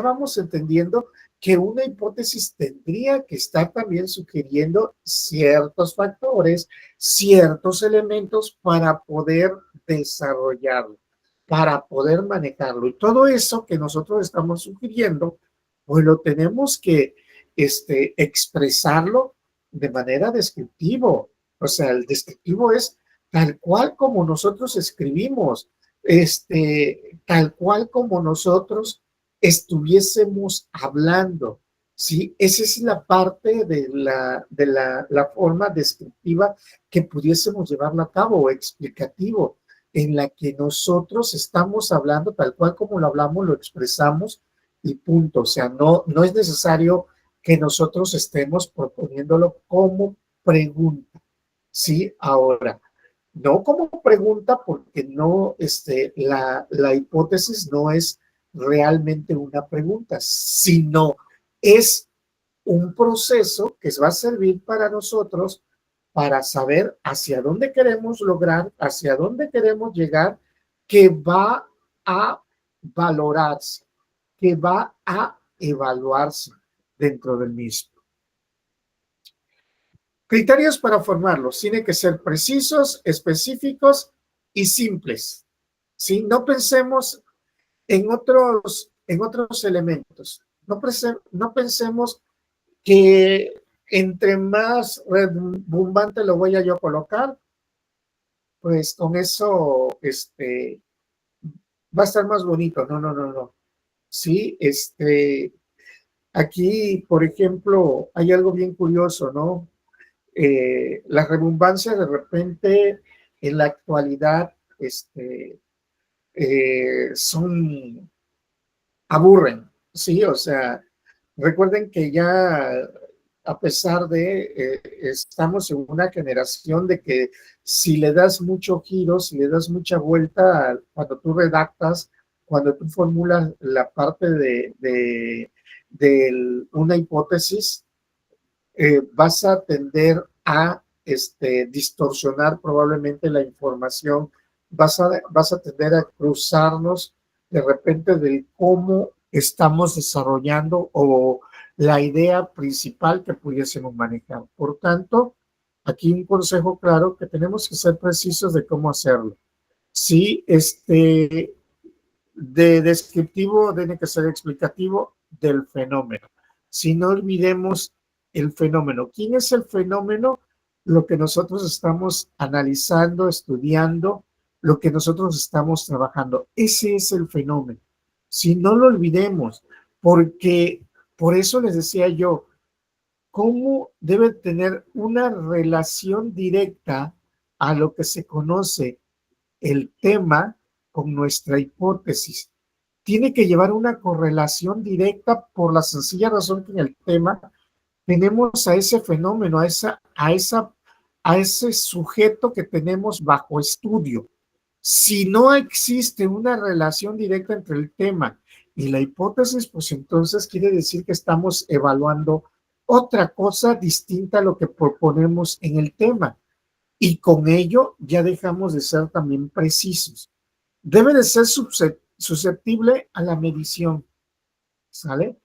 vamos entendiendo que una hipótesis tendría que estar también sugiriendo ciertos factores, ciertos elementos para poder desarrollarlo, para poder manejarlo. Y todo eso que nosotros estamos sugiriendo, pues lo tenemos que expresarlo de manera descriptivo. O sea, el descriptivo es tal cual como nosotros escribimos, tal cual como nosotros estuviésemos hablando, ¿sí? Esa es la parte de la forma descriptiva que pudiésemos llevarla a cabo, o explicativo, en la que nosotros estamos hablando tal cual como lo hablamos, lo expresamos y punto. O sea, no es necesario que nosotros estemos proponiéndolo como pregunta, ¿sí? Ahora, no como pregunta porque no, la hipótesis no es realmente una pregunta, sino es un proceso que va a servir para nosotros para saber hacia dónde queremos lograr, hacia dónde queremos llegar, que va a valorarse, que va a evaluarse dentro del mismo. Criterios para formarlos tienen que ser precisos, específicos y simples. ¿Sí? No pensemos en otros elementos. No pensemos que entre más redundante lo voy a yo colocar, pues con eso va a estar más bonito. No. Sí, aquí, por ejemplo, hay algo bien curioso, ¿no? La redundancia de repente en la actualidad son aburren, ¿sí? O sea, recuerden que ya a pesar de, estamos en una generación de que si le das mucho giro, si le das mucha vuelta, cuando tú redactas, cuando tú formulas la parte de una hipótesis, vas a tender a distorsionar probablemente la información, vas a tender a cruzarnos de repente del cómo estamos desarrollando o la idea principal que pudiésemos manejar. Por tanto, aquí un consejo claro que tenemos que ser precisos de cómo hacerlo. Sí, de descriptivo tiene que ser explicativo del fenómeno. Si no olvidemos el fenómeno. ¿Quién es el fenómeno? Lo que nosotros estamos analizando, estudiando, lo que nosotros estamos trabajando. Ese es el fenómeno. Si no lo olvidemos, porque por eso les decía yo, ¿cómo debe tener una relación directa a lo que se conoce el tema con nuestra hipótesis? Tiene que llevar una correlación directa por la sencilla razón que en el tema tenemos a ese fenómeno, a ese sujeto que tenemos bajo estudio. Si no existe una relación directa entre el tema y la hipótesis, pues entonces quiere decir que estamos evaluando otra cosa distinta a lo que proponemos en el tema. Y con ello ya dejamos de ser también precisos. Debe de ser susceptible a la medición, ¿sale?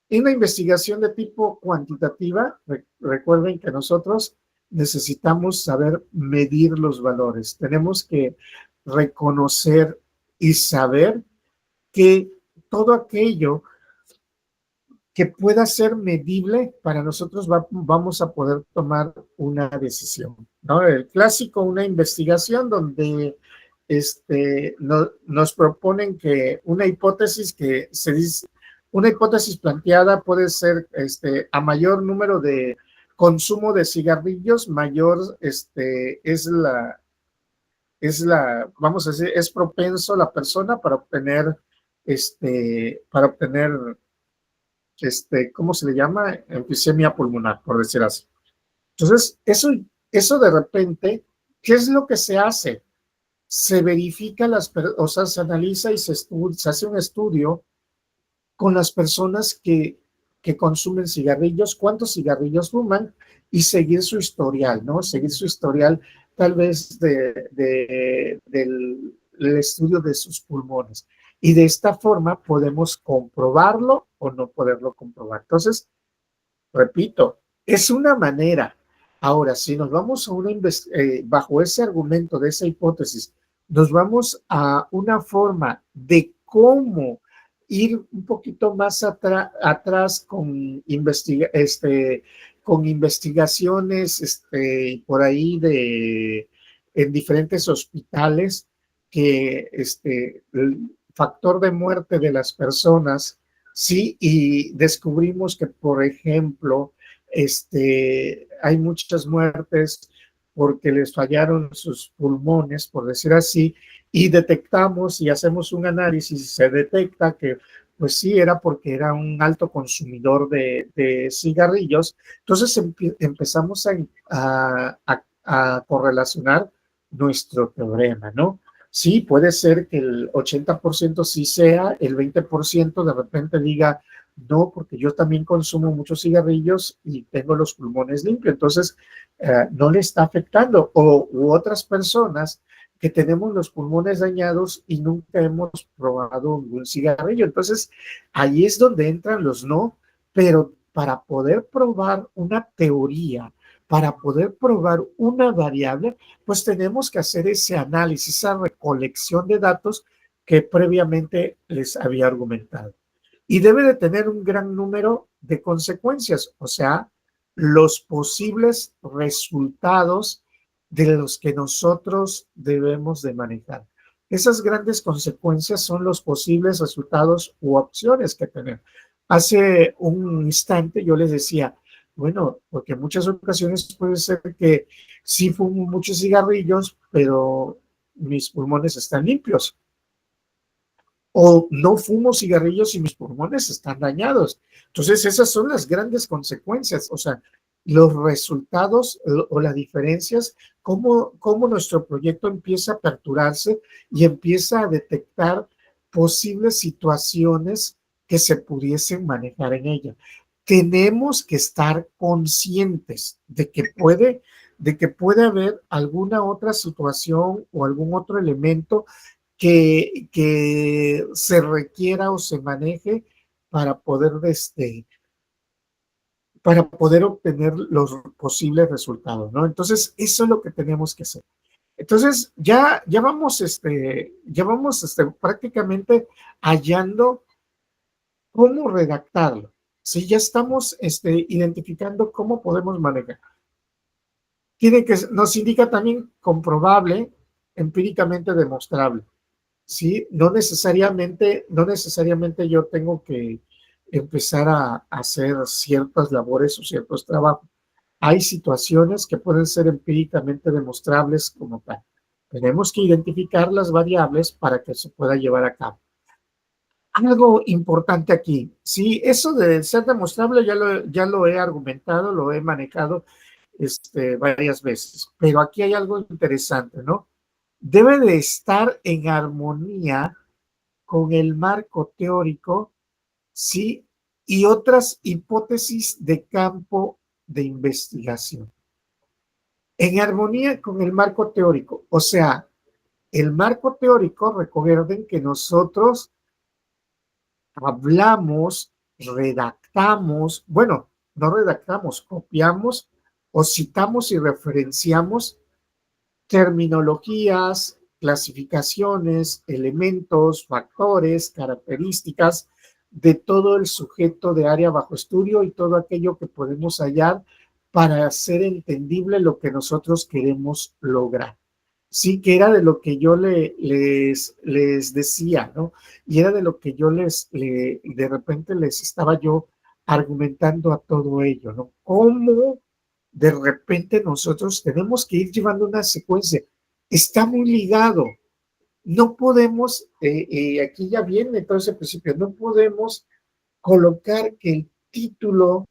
En una investigación de tipo cuantitativa, recuerden que nosotros necesitamos saber medir los valores. Tenemos que reconocer y saber que todo aquello que pueda ser medible, para nosotros vamos a poder tomar una decisión, ¿no? El clásico, una investigación donde nos proponen que una hipótesis que se dice, una hipótesis planteada puede ser a mayor número de consumo de cigarrillos, mayor vamos a decir, es propenso la persona para obtener, ¿cómo se le llama? Enfisema pulmonar, por decir así. Entonces, eso de repente, ¿qué es lo que se hace? Se verifica, o sea, se analiza y se hace un estudio con las personas que consumen cigarrillos, cuántos cigarrillos fuman y seguir su historial, ¿no? Seguir su historial tal vez del estudio de sus pulmones. Y de esta forma podemos comprobarlo o no poderlo comprobar. Entonces, repito, es una manera. Ahora, si nos vamos a bajo ese argumento de esa hipótesis, nos vamos a una forma de cómo ir un poquito más atrás con, con investigaciones por ahí en diferentes hospitales que el factor de muerte de las personas. Sí, y descubrimos que, por ejemplo, hay muchas muertes porque les fallaron sus pulmones, por decir así, y detectamos y hacemos un análisis y se detecta que, pues sí, era porque era un alto consumidor de cigarrillos. Entonces empezamos a correlacionar nuestro teorema, ¿no? Sí, puede ser que el 80% sí sea, el 20% de repente diga, no, porque yo también consumo muchos cigarrillos y tengo los pulmones limpios, entonces no le está afectando. U otras personas que tenemos los pulmones dañados y nunca hemos probado un cigarrillo. Entonces, ahí es donde entran los no, pero para poder probar una teoría, para poder probar una variable, pues tenemos que hacer ese análisis, esa recolección de datos que previamente les había argumentado. Y debe de tener un gran número de consecuencias, o sea, los posibles resultados de los que nosotros debemos de manejar. Esas grandes consecuencias son los posibles resultados u opciones que tenemos. Hace un instante yo les decía, bueno, porque en muchas ocasiones puede ser que sí fumo muchos cigarrillos, pero mis pulmones están limpios. O no fumo cigarrillos y mis pulmones están dañados. Entonces, esas son las grandes consecuencias. O sea, los resultados o las diferencias, cómo nuestro proyecto empieza a aperturarse y empieza a detectar posibles situaciones que se pudiesen manejar en ella. Tenemos que estar conscientes de que puede haber alguna otra situación o algún otro elemento que se requiera o se maneje para poder, para poder obtener los posibles resultados, ¿no? Entonces, eso es lo que tenemos que hacer. Entonces, ya vamos, prácticamente hallando cómo redactarlo. Sí, ya estamos identificando cómo podemos manejar. Nos indica también comprobable, empíricamente demostrable. ¿Sí? No necesariamente yo tengo que empezar a hacer ciertas labores o ciertos trabajos. Hay situaciones que pueden ser empíricamente demostrables como tal. Tenemos que identificar las variables para que se pueda llevar a cabo. Algo importante aquí, sí, eso de ser demostrable ya lo he argumentado, lo he manejado varias veces, pero aquí hay algo interesante, ¿no? Debe de estar en armonía con el marco teórico, sí, y otras hipótesis de campo de investigación. En armonía con el marco teórico, o sea, el marco teórico, recuerden que nosotros hablamos, redactamos, bueno, no redactamos, copiamos o citamos y referenciamos terminologías, clasificaciones, elementos, factores, características de todo el sujeto de área bajo estudio y todo aquello que podemos hallar para hacer entendible lo que nosotros queremos lograr. Sí, que era de lo que yo les decía, ¿no? Y era de lo que yo de repente les estaba yo argumentando a todo ello, ¿no? ¿Cómo de repente nosotros tenemos que ir llevando una secuencia? Está muy ligado. No podemos, aquí ya viene todo ese principio, no podemos colocar que el título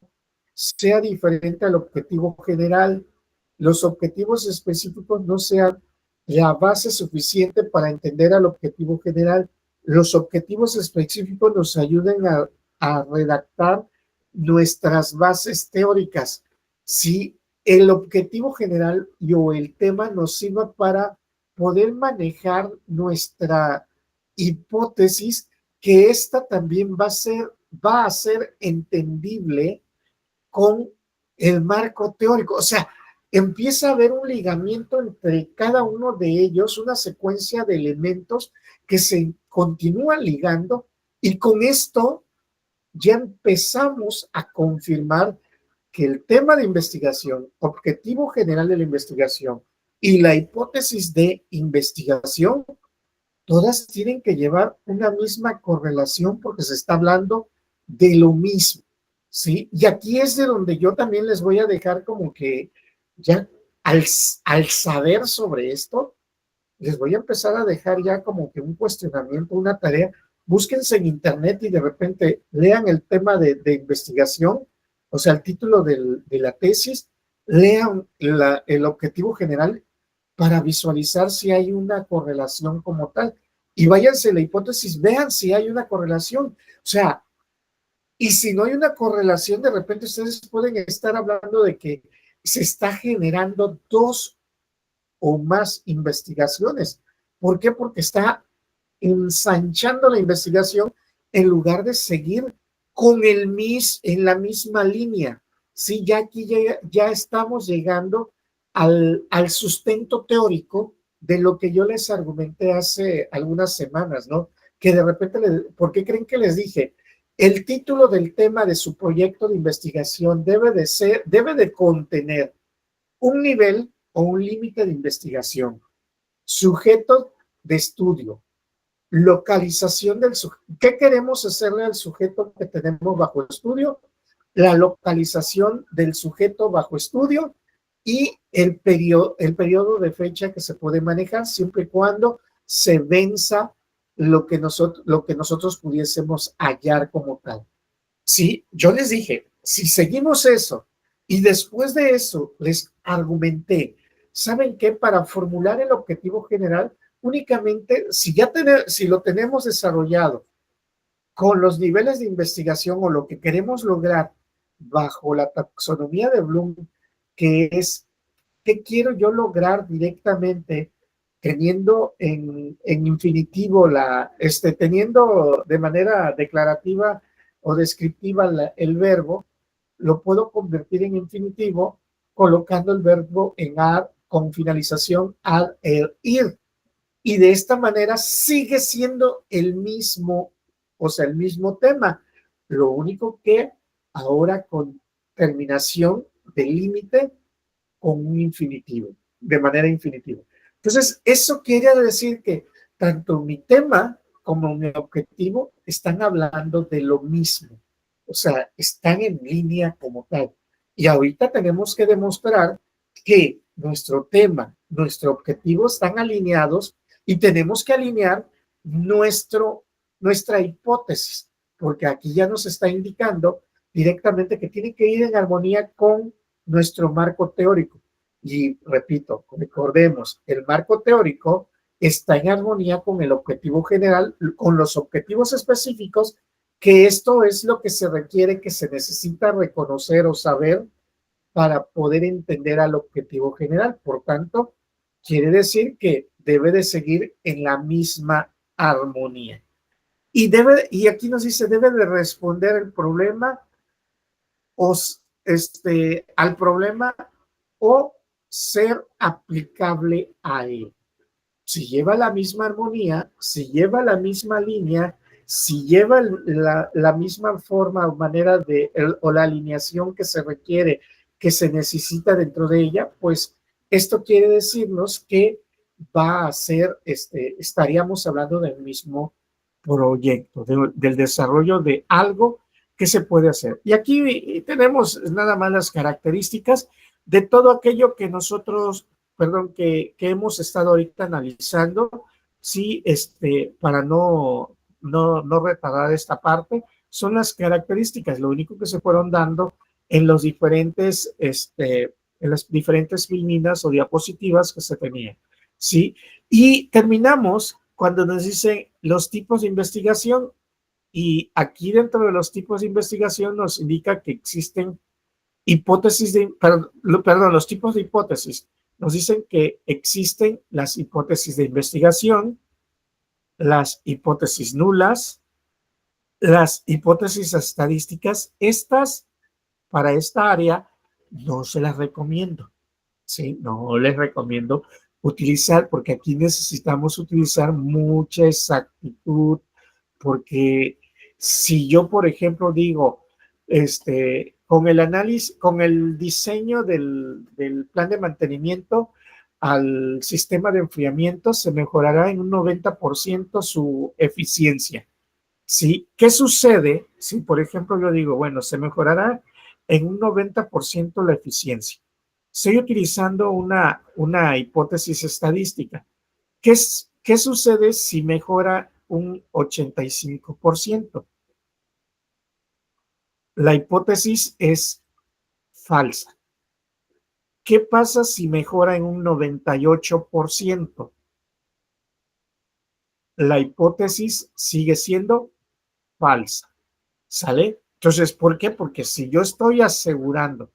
sea diferente al objetivo general. Los objetivos específicos no sean la base suficiente para entender al objetivo general. Los objetivos específicos nos ayudan a redactar nuestras bases teóricas. Si el objetivo general o el tema nos sirva para poder manejar nuestra hipótesis, que esta también va a ser entendible con el marco teórico. O sea, empieza a haber un ligamiento entre cada uno de ellos, una secuencia de elementos que se continúan ligando, y con esto ya empezamos a confirmar que el tema de investigación, objetivo general de la investigación y la hipótesis de investigación, todas tienen que llevar una misma correlación porque se está hablando de lo mismo, ¿sí? Y aquí es de donde yo también les voy a dejar como que ya al saber sobre esto, les voy a empezar a dejar ya como que un cuestionamiento, una tarea. Búsquense en internet y de repente lean el tema de investigación, o sea, el título de la tesis, lean el objetivo general para visualizar si hay una correlación como tal. Y váyanse a la hipótesis, vean si hay una correlación. O sea, y si no hay una correlación, de repente ustedes pueden estar hablando de que se está generando dos o más investigaciones. ¿Por qué? Porque está ensanchando la investigación en lugar de seguir con en la misma línea. Sí, ya aquí ya estamos llegando al sustento teórico de lo que yo les argumenté hace algunas semanas, ¿no? Que de repente, ¿por qué creen que les dije? El título del tema de su proyecto de investigación debe de contener un nivel o un límite de investigación, sujeto de estudio, localización del sujeto. ¿Qué queremos hacerle al sujeto que tenemos bajo estudio? La localización del sujeto bajo estudio y el periodo de fecha que se puede manejar siempre y cuando se venza lo que nosotros pudiésemos hallar como tal. Sí, yo les dije, si seguimos eso y después de eso les argumenté, ¿saben qué? Para formular el objetivo general, únicamente si lo tenemos desarrollado con los niveles de investigación o lo que queremos lograr bajo la taxonomía de Bloom, que es qué quiero yo lograr directamente teniendo en infinitivo teniendo de manera declarativa o descriptiva el verbo, lo puedo convertir en infinitivo colocando el verbo en ar con finalización ad, el, ir. Y de esta manera sigue siendo el mismo, o sea, el mismo tema. Lo único que ahora con terminación de límite con un infinitivo, de manera infinitiva. Entonces, eso quiere decir que tanto mi tema como mi objetivo están hablando de lo mismo. O sea, están en línea como tal. Y ahorita tenemos que demostrar que nuestro tema, nuestro objetivo están alineados y tenemos que alinear nuestra hipótesis, porque aquí ya nos está indicando directamente que tiene que ir en armonía con nuestro marco teórico. Y repito, recordemos, el marco teórico está en armonía con el objetivo general, con los objetivos específicos que esto es lo que se requiere, que se necesita reconocer o saber para poder entender al objetivo general. Por tanto, quiere decir que debe de seguir en la misma armonía. Y aquí nos dice, debe de responder el problema o al problema o ser aplicable a él. Si lleva la misma armonía, si lleva la misma línea, si lleva la misma forma o manera o la alineación que se requiere, que se necesita dentro de ella, pues esto quiere decirnos que va a ser, estaríamos hablando del mismo proyecto, del desarrollo de algo que se puede hacer. Y aquí tenemos nada más las características de todo aquello que nosotros, perdón, que hemos estado ahorita analizando, sí, para no retardar esta parte, son las características, lo único que se fueron dando en los diferentes, en las diferentes filminas o diapositivas que se tenían, ¿sí? Y terminamos cuando nos dicen los tipos de investigación, y aquí dentro de los tipos de investigación nos indica que existen hipótesis perdón, los tipos de hipótesis. Nos dicen que existen las hipótesis de investigación, las hipótesis nulas, las hipótesis estadísticas. Estas, para esta área, no se las recomiendo. Sí, no les recomiendo utilizar, porque aquí necesitamos utilizar mucha exactitud, porque si yo, por ejemplo, digo, con el análisis, con el diseño del plan de mantenimiento al sistema de enfriamiento, se mejorará en un 90% su eficiencia. ¿Sí? ¿Qué sucede si, por ejemplo, yo digo, bueno, se mejorará en un 90% la eficiencia? Estoy utilizando una hipótesis estadística. ¿Qué sucede si mejora un 85%? La hipótesis es falsa. ¿Qué pasa si mejora en un 98%? La hipótesis sigue siendo falsa. ¿Sale? Entonces, ¿por qué? Porque si yo estoy asegurando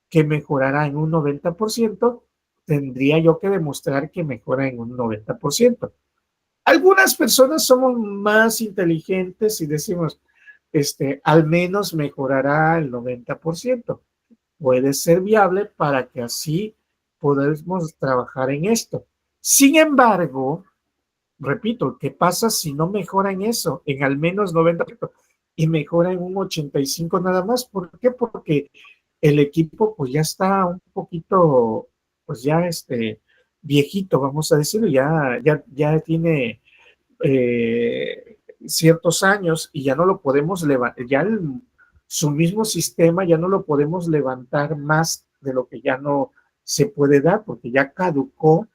que mejorará en un 90%, tendría yo que demostrar que mejora en un 90%. Algunas personas somos más inteligentes y decimos, al menos mejorará el 90%. Puede ser viable para que así podamos trabajar en esto. Sin embargo, repito, ¿qué pasa si no mejora en eso, en al menos 90% y mejora en un 85% nada más? ¿Por qué? Porque el equipo pues ya está un poquito, pues ya viejito, vamos a decirlo, ya tiene ciertos años y ya no lo podemos levantar, su mismo sistema ya no lo podemos levantar más de lo que ya no se puede dar, porque ya caducó,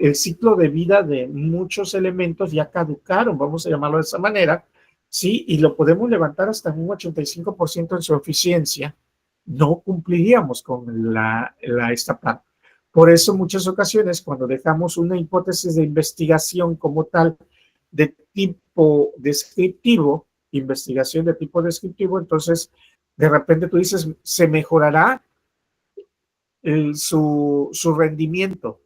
el ciclo de vida de muchos elementos ya caducaron, vamos a llamarlo de esa manera, ¿sí? Y lo podemos levantar hasta un 85% en su eficiencia, no cumpliríamos con esta parte. Por eso, muchas ocasiones, cuando dejamos una hipótesis de investigación como tal, de tipo descriptivo, investigación de tipo descriptivo, entonces de repente tú dices, se mejorará su rendimiento.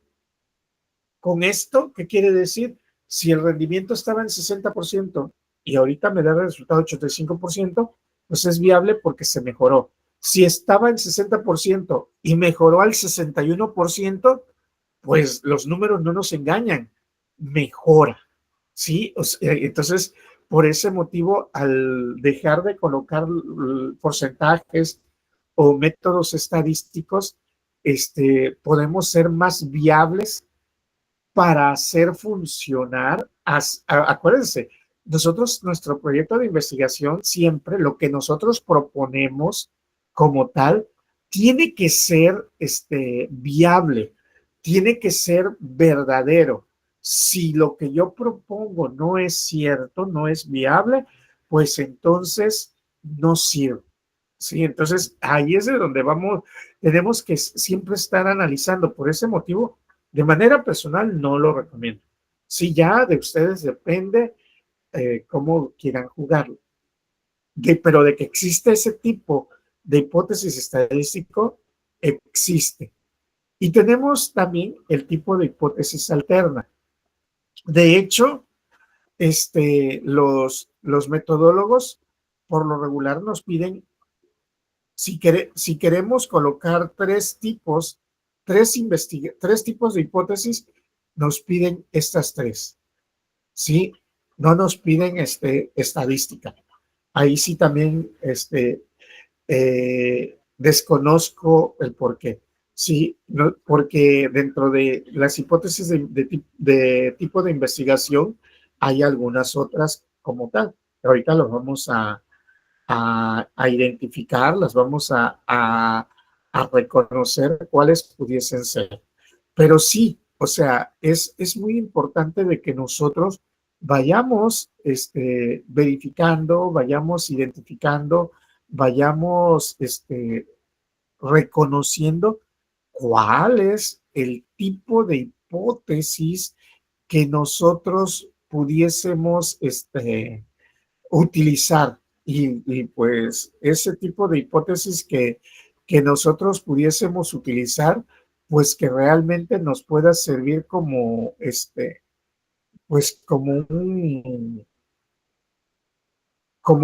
Con esto, ¿qué quiere decir? Si el rendimiento estaba en 60% y ahorita me da el resultado 85%, pues es viable porque se mejoró. Si estaba en 60% y mejoró al 61%, pues los números no nos engañan, mejora. ¿Sí? O sea, entonces, por ese motivo, al dejar de colocar porcentajes o métodos estadísticos, podemos ser más viables para hacer funcionar. Acuérdense, nosotros, nuestro proyecto de investigación, siempre lo que nosotros proponemos como tal, tiene que ser viable, tiene que ser verdadero. Si lo que yo propongo no es cierto, no es viable, pues entonces no sirve. Sí, entonces ahí es de donde tenemos que siempre estar analizando. Por ese motivo, de manera personal, no lo recomiendo. Si ya de ustedes depende cómo quieran jugarlo. pero de que existe ese tipo de hipótesis estadístico, existe. Y tenemos también el tipo de hipótesis alterna. De hecho, los metodólogos por lo regular nos piden, si queremos colocar tres tipos de hipótesis, nos piden estas tres, ¿sí? No nos piden estadística. Ahí sí también desconozco el por qué. Sí, no, porque dentro de las hipótesis de tipo de investigación hay algunas otras como tal. Ahorita los vamos a identificar, las vamos a reconocer cuáles pudiesen ser. Pero sí, o sea, es muy importante de que nosotros vayamos verificando, vayamos identificando, vayamos reconociendo cuál es el tipo de hipótesis que nosotros pudiésemos utilizar. Pues ese tipo de hipótesis que nosotros pudiésemos utilizar, pues que realmente nos pueda servir como pues como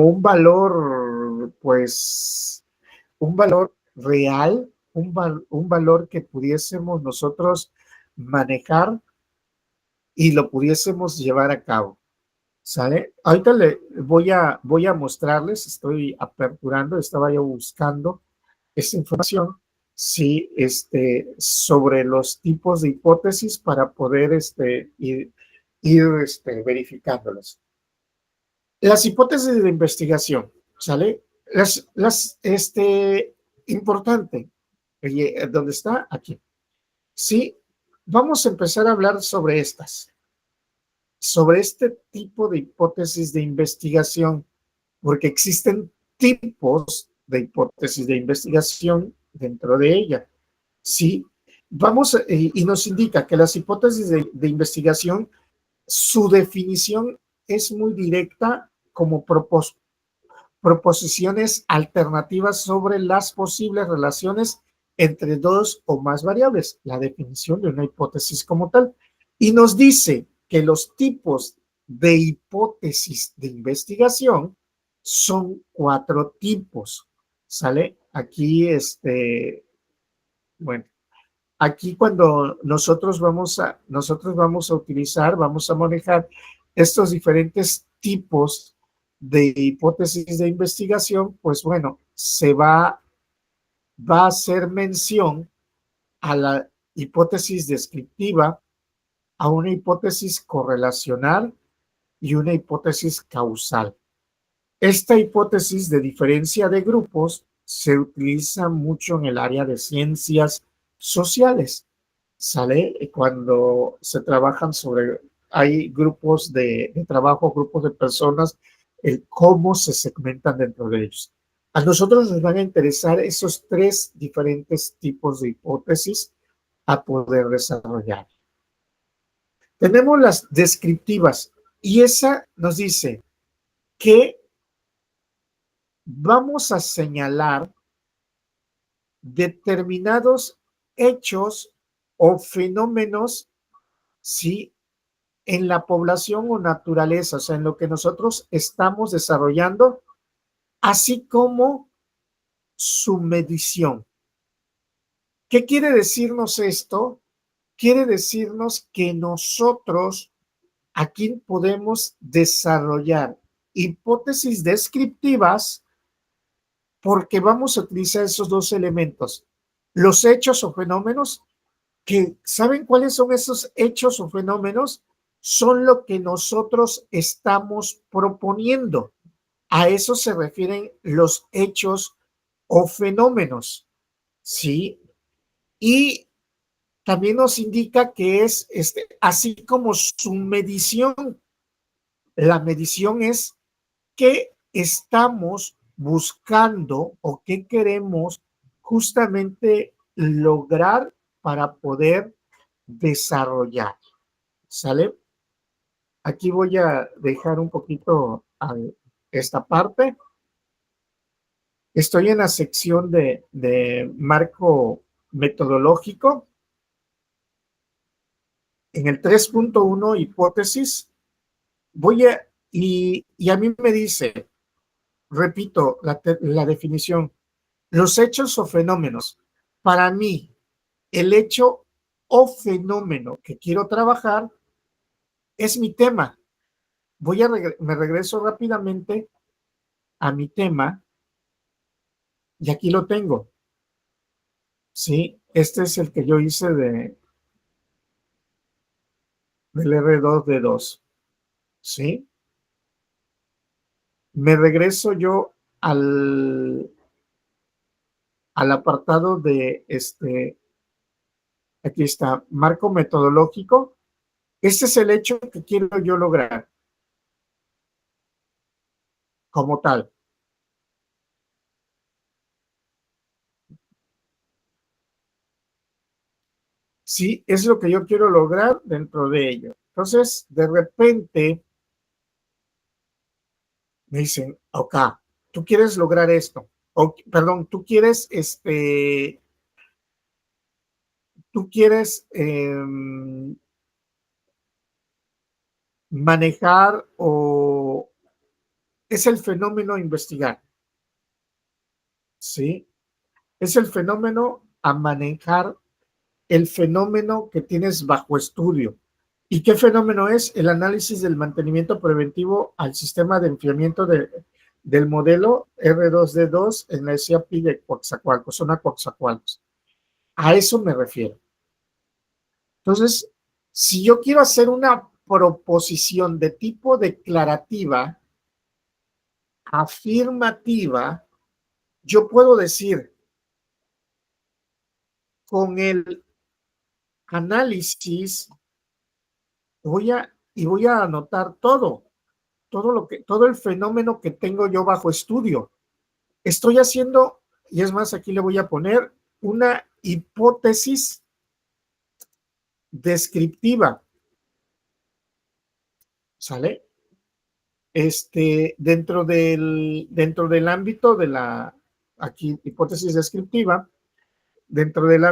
un valor, pues un valor real, un valor que pudiésemos nosotros manejar y lo pudiésemos llevar a cabo. ¿Sale? Ahorita voy a mostrarles, estoy aperturando, estaba yo buscando esta información, sí, sobre los tipos de hipótesis para poder ir verificándolas. Las hipótesis de investigación, ¿sale? Importante, ¿dónde está? Aquí. Sí, vamos a empezar a hablar sobre este tipo de hipótesis de investigación, porque existen tipos de hipótesis de investigación dentro de ella. Sí, y nos indica que las hipótesis de investigación, su definición es muy directa como proposiciones alternativas sobre las posibles relaciones entre dos o más variables, la definición de una hipótesis como tal. Y nos dice que los tipos de hipótesis de investigación son 4 tipos. ¿Sale? Aquí, bueno, aquí cuando nosotros vamos a utilizar, vamos a manejar estos diferentes tipos de hipótesis de investigación, pues bueno, va a hacer mención a la hipótesis descriptiva, a una hipótesis correlacional y una hipótesis causal. Esta hipótesis de diferencia de grupos se utiliza mucho en el área de ciencias sociales. ¿Sale? Cuando se trabajan hay grupos de trabajo, grupos de personas, el cómo se segmentan dentro de ellos. A nosotros nos van a interesar esos 3 diferentes tipos de hipótesis a poder desarrollar. Tenemos las descriptivas y esa nos dice que vamos a señalar determinados hechos o fenómenos, ¿sí? En la población o naturaleza, o sea, en lo que nosotros estamos desarrollando, así como su medición. ¿Qué quiere decirnos esto? Quiere decirnos que nosotros aquí podemos desarrollar hipótesis descriptivas porque vamos a utilizar esos 2 elementos, los hechos o fenómenos, que ¿saben cuáles son esos hechos o fenómenos? Son lo que nosotros estamos proponiendo. A eso se refieren los hechos o fenómenos, ¿sí? Y también nos indica que es así como su medición. La medición es qué estamos buscando o qué queremos justamente lograr para poder desarrollar. ¿Sale? Aquí voy a dejar un poquito esta parte Estoy en la sección de marco metodológico. En el 3.1, hipótesis, y a mí me dice, repito la definición, los hechos o fenómenos. Para mí, el hecho o fenómeno que quiero trabajar es mi tema. Me regreso rápidamente a mi tema y aquí lo tengo. Sí, este es el que yo hice del R2D2. Sí, me regreso yo al apartado de aquí está, marco metodológico. Este es el hecho que quiero yo lograr como tal. Sí, es lo que yo quiero lograr dentro de ello. Entonces, de repente, me dicen, ok, tú quieres lograr esto. O, perdón, tú quieres manejar o es el fenómeno a investigar, ¿sí? Es el fenómeno a manejar, el fenómeno que tienes bajo estudio. ¿Y qué fenómeno es? El análisis del mantenimiento preventivo al sistema de enfriamiento del modelo R2D2 en la SIAPI de Coatzacoalcos, zona Coatzacoalcos. A eso me refiero. Entonces, si yo quiero hacer una proposición de tipo declarativa, afirmativa, yo puedo decir, con el análisis voy a anotar todo el fenómeno que tengo yo bajo estudio. Estoy haciendo, y es más, aquí le voy a poner una hipótesis descriptiva, ¿sale? Dentro del ámbito de aquí, hipótesis descriptiva, dentro del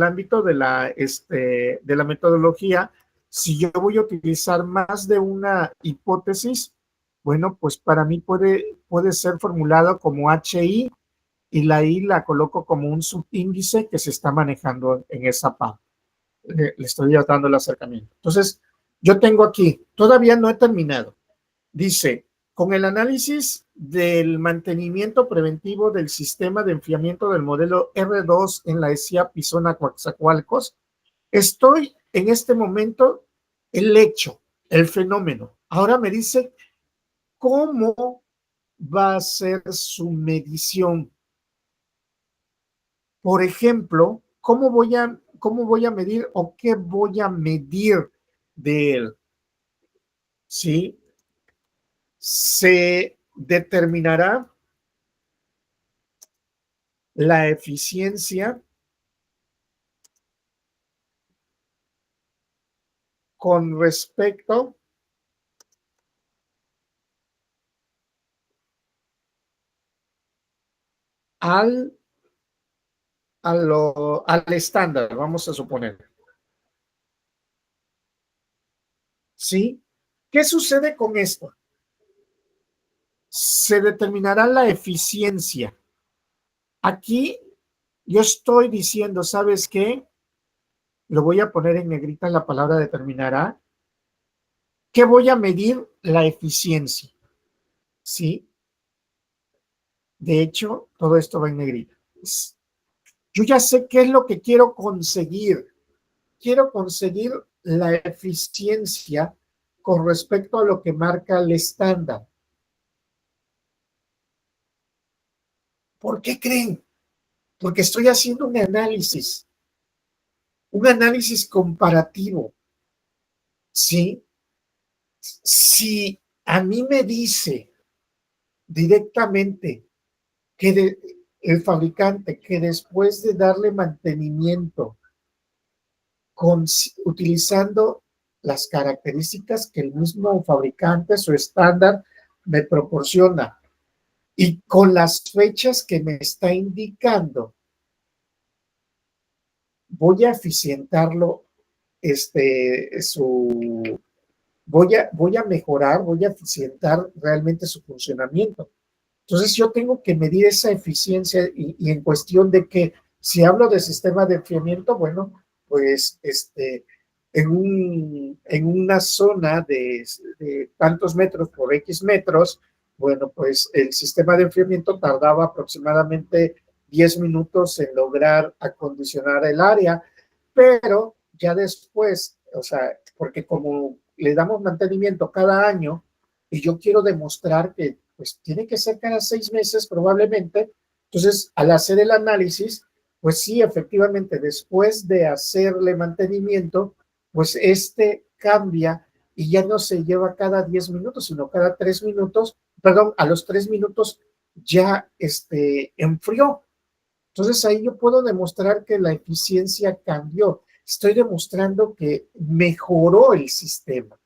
ámbito de la metodología, si yo voy a utilizar más de una hipótesis, bueno, pues para mí puede ser formulado como HI y la I la coloco como un subíndice que se está manejando en esa parte. Le estoy dando el acercamiento. Entonces, yo tengo aquí, todavía no he terminado. Dice, con el análisis del mantenimiento preventivo del sistema de enfriamiento del modelo R2 en la ESIA Pizona Coatzacoalcos, estoy en este momento el hecho, el fenómeno. Ahora me dice cómo va a ser su medición. Por ejemplo, cómo voy a medir o qué voy a medir de él? ¿Sí? Se determinará la eficiencia con respecto al, al estándar, vamos a suponer. ¿Sí? ¿Qué sucede con esto? Se determinará la eficiencia. Aquí yo estoy diciendo, ¿sabes qué? Lo voy a poner en negrita la palabra determinará. ¿Qué voy a medir? La eficiencia. ¿Sí? De hecho, todo esto va en negrita. Yo ya sé qué es lo que quiero conseguir. Quiero conseguir la eficiencia con respecto a lo que marca el estándar. ¿Por qué creen? Porque estoy haciendo un análisis comparativo. ¿Sí? Si a mí me dice directamente que el fabricante que después de darle mantenimiento utilizando las características que el mismo fabricante, su estándar, me proporciona, Y con las fechas que me está indicando, voy a eficientarlo, voy a mejorar, voy a eficientar realmente su funcionamiento. Entonces yo tengo que medir esa eficiencia y en cuestión de que si hablo de sistema de enfriamiento, bueno, pues en una zona de tantos metros por X metros, bueno, pues el sistema de enfriamiento tardaba aproximadamente 10 minutos en lograr acondicionar el área, pero ya después, o sea, porque como le damos mantenimiento cada año y yo quiero demostrar que pues tiene que ser cada 6 meses probablemente, entonces al hacer el análisis, pues sí, efectivamente, después de hacerle mantenimiento, pues cambia y ya no se lleva cada 10 minutos, sino cada 3 minutos, perdón, a los 3 minutos ya enfrió. Entonces ahí yo puedo demostrar que la eficiencia cambió. Estoy demostrando que mejoró el sistema,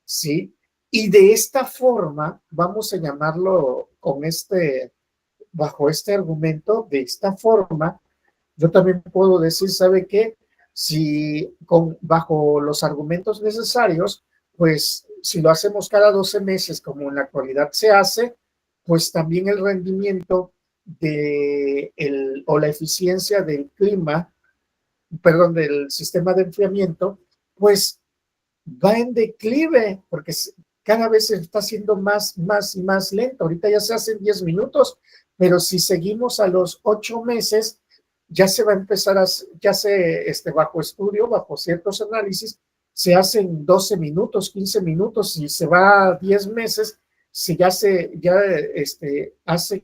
¿sí? Y de esta forma, vamos a llamarlo bajo este argumento, de esta forma, yo también puedo decir, ¿sabe qué? Si bajo los argumentos necesarios, pues si lo hacemos cada 12 meses como en la actualidad se hace, pues también el rendimiento o la eficiencia del clima, perdón, del sistema de enfriamiento, pues va en declive, porque cada vez se está haciendo más y más lento. Ahorita ya se hacen 10 minutos, pero si seguimos a los 8 meses, ya se va a empezar ya se, bajo estudio, bajo ciertos análisis, se hacen 12 minutos, 15 minutos, y se va a 10 meses, si hace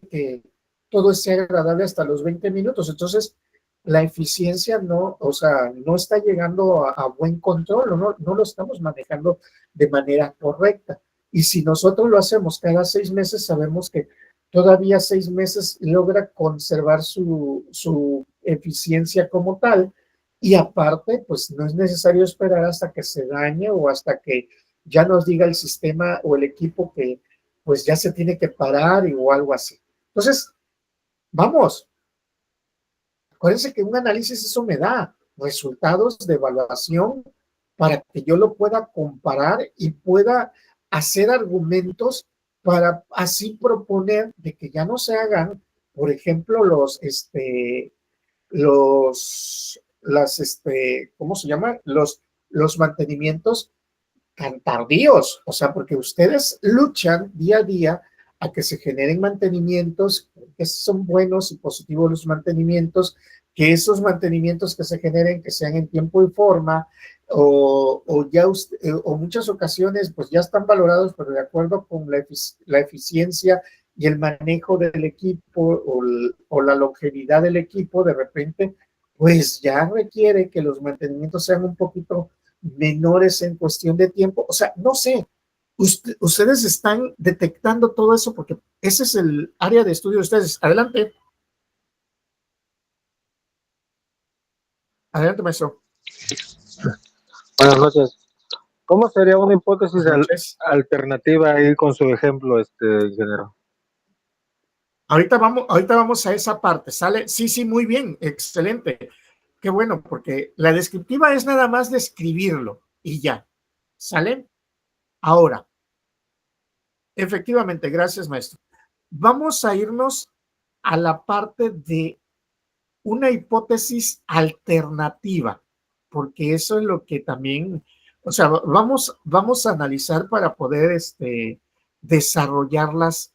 que todo sea agradable hasta los 20 minutos. Entonces, la eficiencia no, o sea, no está llegando a buen control, no lo estamos manejando de manera correcta. Y si nosotros lo hacemos cada 6 meses, sabemos que todavía 6 meses logra conservar su eficiencia como tal. Y aparte, pues no es necesario esperar hasta que se dañe o hasta que ya nos diga el sistema o el equipo que pues ya se tiene que parar o algo así. Entonces, vamos, acuérdense que un análisis eso me da resultados de evaluación para que yo lo pueda comparar y pueda hacer argumentos para así proponer de que ya no se hagan, por ejemplo, ¿cómo se llama? Los mantenimientos tan tardíos, o sea, porque ustedes luchan día a día a que se generen mantenimientos, que son buenos y positivos los mantenimientos, que esos mantenimientos que se generen, que sean en tiempo y forma, o muchas ocasiones, pues ya están valorados, pero de acuerdo con la eficiencia y el manejo del equipo o la longevidad del equipo, de repente, pues ya requiere que los mantenimientos sean un poquito menores en cuestión de tiempo. O sea, no sé, ustedes están detectando todo eso porque ese es el área de estudio de ustedes. Adelante. Adelante, maestro. Buenas noches. ¿Cómo sería una hipótesis alternativa ahí con su ejemplo, ingeniero? Ahorita vamos a esa parte. ¿Sale? Sí, muy bien, excelente. Qué bueno, porque la descriptiva es nada más describirlo y ya. ¿Sale? Ahora, efectivamente, gracias, maestro. Vamos a irnos a la parte de una hipótesis alternativa, porque eso es lo que también, o sea, vamos a analizar para poder desarrollarlas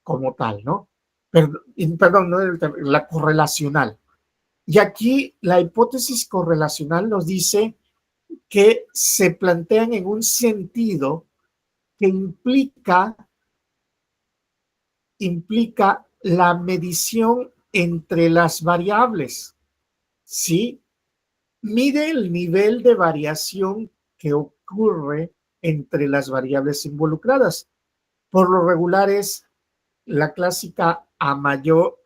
como tal, ¿no? Perdón, no la correlacional. Y aquí la hipótesis correlacional nos dice que se plantean en un sentido que implica la medición entre las variables, ¿sí? Mide el nivel de variación que ocurre entre las variables involucradas. Por lo regular es la clásica A mayor,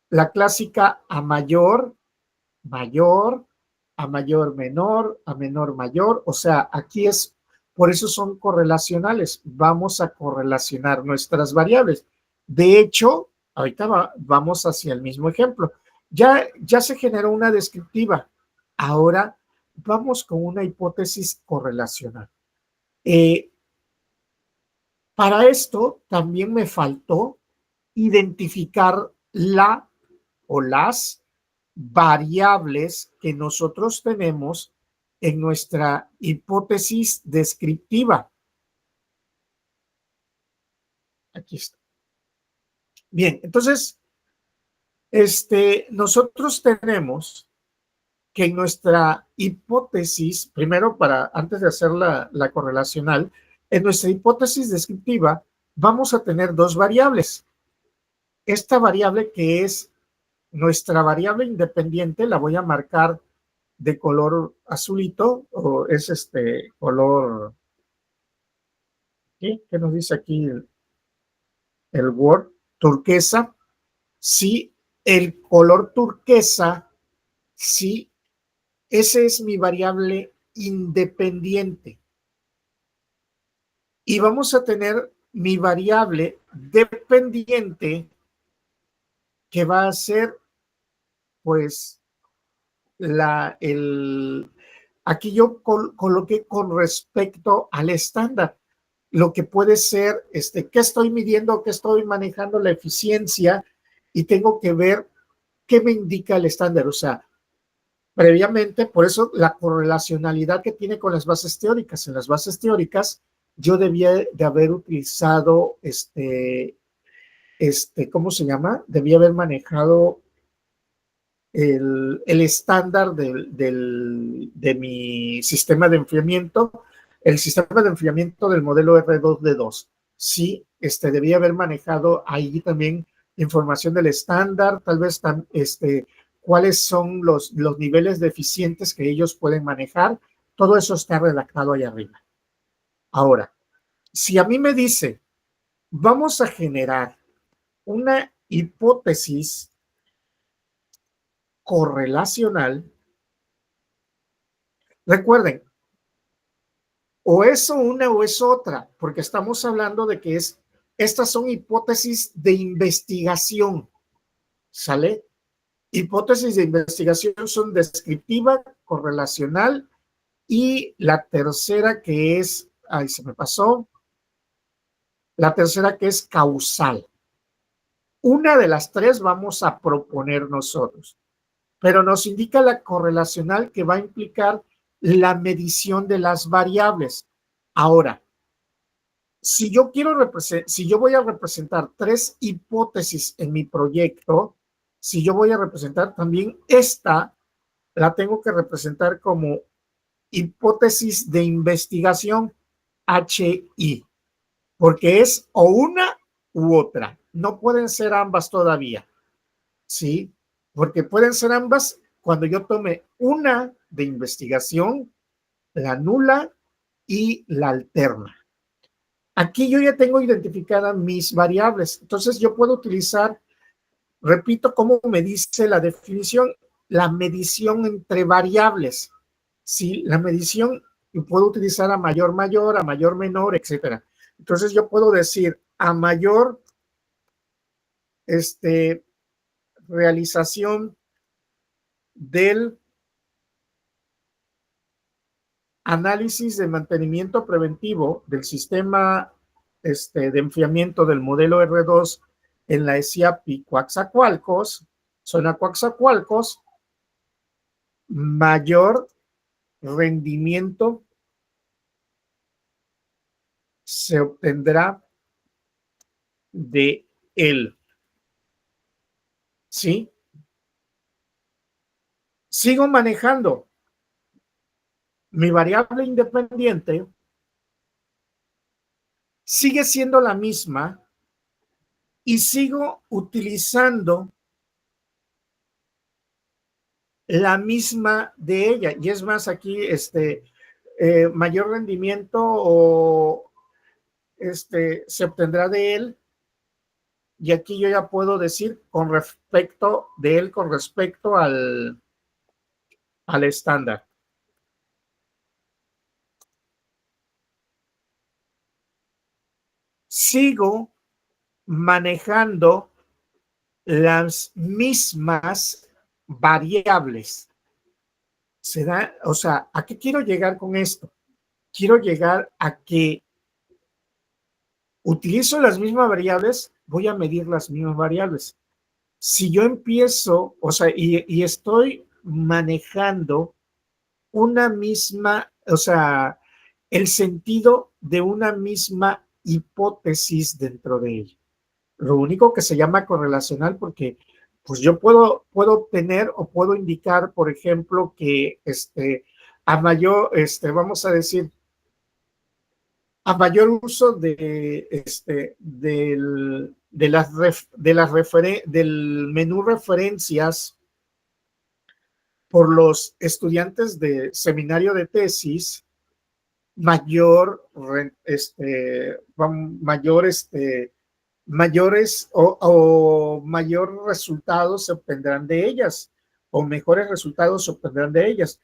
la clásica A mayor, mayor, A mayor menor, A menor mayor. O sea, aquí es Por eso son correlacionales. Vamos a correlacionar nuestras variables. De hecho, ahorita vamos hacia el mismo ejemplo. Ya se generó una descriptiva. Ahora vamos con una hipótesis correlacional. Para esto también me faltó identificar la o las variables que nosotros tenemos en nuestra hipótesis descriptiva. Aquí está. Bien, entonces, nosotros tenemos que en nuestra hipótesis, primero antes de hacer la correlacional, en nuestra hipótesis descriptiva vamos a tener dos variables. Esta variable que es nuestra variable independiente, la voy a marcar de color azulito, o es color, ¿qué nos dice aquí el Word? Turquesa. Sí, el color turquesa, sí, ese es mi variable independiente. Y vamos a tener mi variable dependiente, que va a ser, pues, aquí yo coloqué con respecto al estándar, lo que puede ser, qué estoy midiendo, qué estoy manejando la eficiencia, y tengo que ver qué me indica el estándar. O sea, previamente, por eso la correlacionalidad que tiene con las bases teóricas. En las bases teóricas, yo debía de haber utilizado, ¿cómo se llama? Debía haber manejado el estándar de mi sistema de enfriamiento, el sistema de enfriamiento del modelo R2D2. Sí, debía haber manejado ahí también información del estándar, tal vez cuáles son los niveles deficientes que ellos pueden manejar. Todo eso está redactado ahí arriba. Ahora, si a mí me dice, vamos a generar una hipótesis correlacional, recuerden, o es una o es otra, porque estamos hablando de que estas son hipótesis de investigación, ¿sale? Hipótesis de investigación son descriptiva, correlacional, y la tercera que es, ay, se me pasó, la tercera que es causal. Una de las tres vamos a proponer nosotros, pero nos indica la correlacional, que va a implicar la medición de las variables. Ahora, si yo voy a representar tres hipótesis en mi proyecto, si yo voy a representar también esta, la tengo que representar como hipótesis de investigación, HI, porque es o una u otra. No pueden ser ambas todavía, ¿sí? Porque pueden ser ambas cuando yo tome una de investigación, la nula y la alterna. Aquí yo ya tengo identificadas mis variables, entonces yo puedo utilizar, repito, como me dice la definición, la medición entre variables. Sí, la medición, y puedo utilizar a mayor, a mayor, menor, etcétera. Entonces yo puedo decir a mayor realización del análisis de mantenimiento preventivo del sistema de enfriamiento del modelo R2 en la ESIAPI Coatzacoalcos, zona Coatzacoalcos, mayor rendimiento se obtendrá de él. ¿Sí? Sigo manejando mi variable independiente, sigue siendo la misma, y sigo utilizando la misma de ella. Y es más, aquí mayor rendimiento o se obtendrá de él. Y aquí yo ya puedo decir con respecto de él, con respecto al estándar. sigo manejando las mismas variables. O sea, ¿a qué quiero llegar con esto? Quiero llegar a que utilizo las mismas variables, voy a medir las mismas variables. Si yo empiezo, o sea, y estoy manejando una misma, o sea, el sentido de una misma hipótesis dentro de ella. Lo único que se llama correlacional porque pues yo puedo obtener o puedo indicar, por ejemplo, que a mayor, vamos a decir, a mayor uso del menú referencias por los estudiantes de seminario de tesis, mayores o mayor resultados se obtendrán de ellas, o mejores resultados se obtendrán de ellas,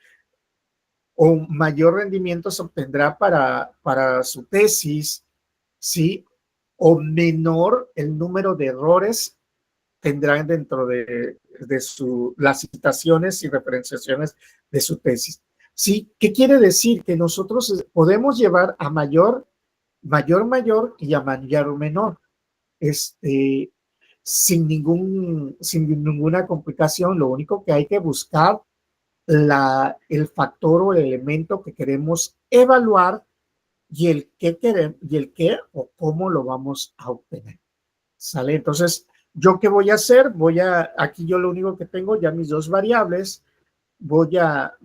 o mayor rendimiento se obtendrá para su tesis, ¿sí? O menor el número de errores tendrán dentro de las citaciones y referenciaciones de su tesis. ¿Sí? ¿Qué quiere decir? Que nosotros podemos llevar a mayor y a mayor menor, sin ninguna complicación. Lo único que hay que buscar el factor o el elemento que queremos evaluar y el qué o cómo lo vamos a obtener. ¿Sale? Entonces, ¿yo qué voy a hacer? Aquí yo lo único que tengo, ya mis dos variables, voy a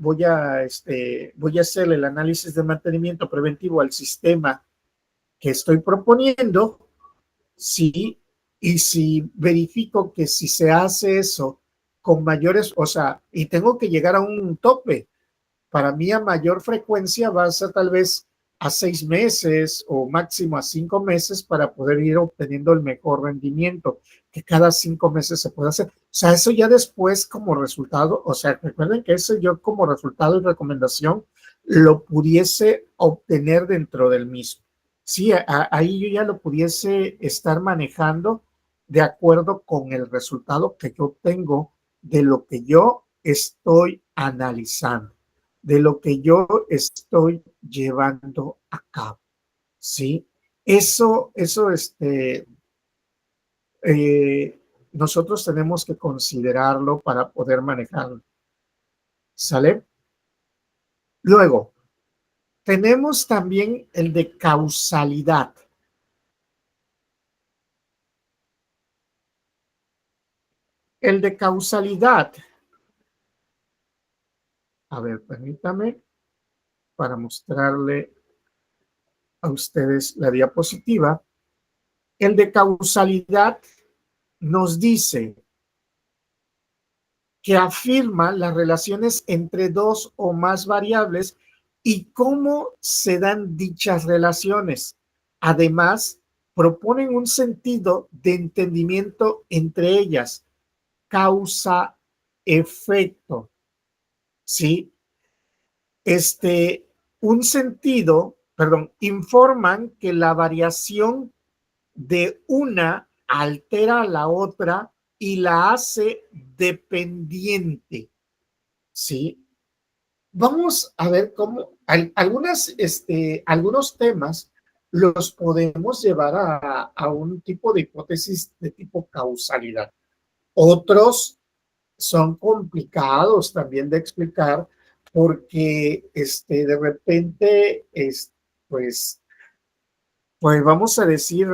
hacer el análisis de mantenimiento preventivo al sistema que estoy proponiendo, sí, y si verifico que si se hace eso con mayores, o sea, y tengo que llegar a un tope, para mí a mayor frecuencia va a ser tal vez a 6 meses o máximo a 5 meses para poder ir obteniendo el mejor rendimiento, que cada 5 meses se puede hacer. O sea, eso ya después como resultado, o sea, recuerden que eso yo como resultado y recomendación lo pudiese obtener dentro del mismo. Sí, ahí yo ya lo pudiese estar manejando de acuerdo con el resultado que yo obtengo de lo que yo estoy analizando, de lo que yo estoy llevando a cabo, ¿sí? Eso, nosotros tenemos que considerarlo para poder manejarlo, ¿sale? Luego, tenemos también el de causalidad. El de causalidad, a ver, permítame para mostrarle a ustedes la diapositiva. El de causalidad nos dice que afirma las relaciones entre dos o más variables y cómo se dan dichas relaciones. Además, proponen un sentido de entendimiento entre ellas, causa-efecto, ¿sí? Informan que la variación de una altera a la otra y la hace dependiente, ¿sí? Vamos a ver cómo algunos temas los podemos llevar a un tipo de hipótesis de tipo causalidad. Otros son complicados también de explicar porque de repente, pues vamos a decir,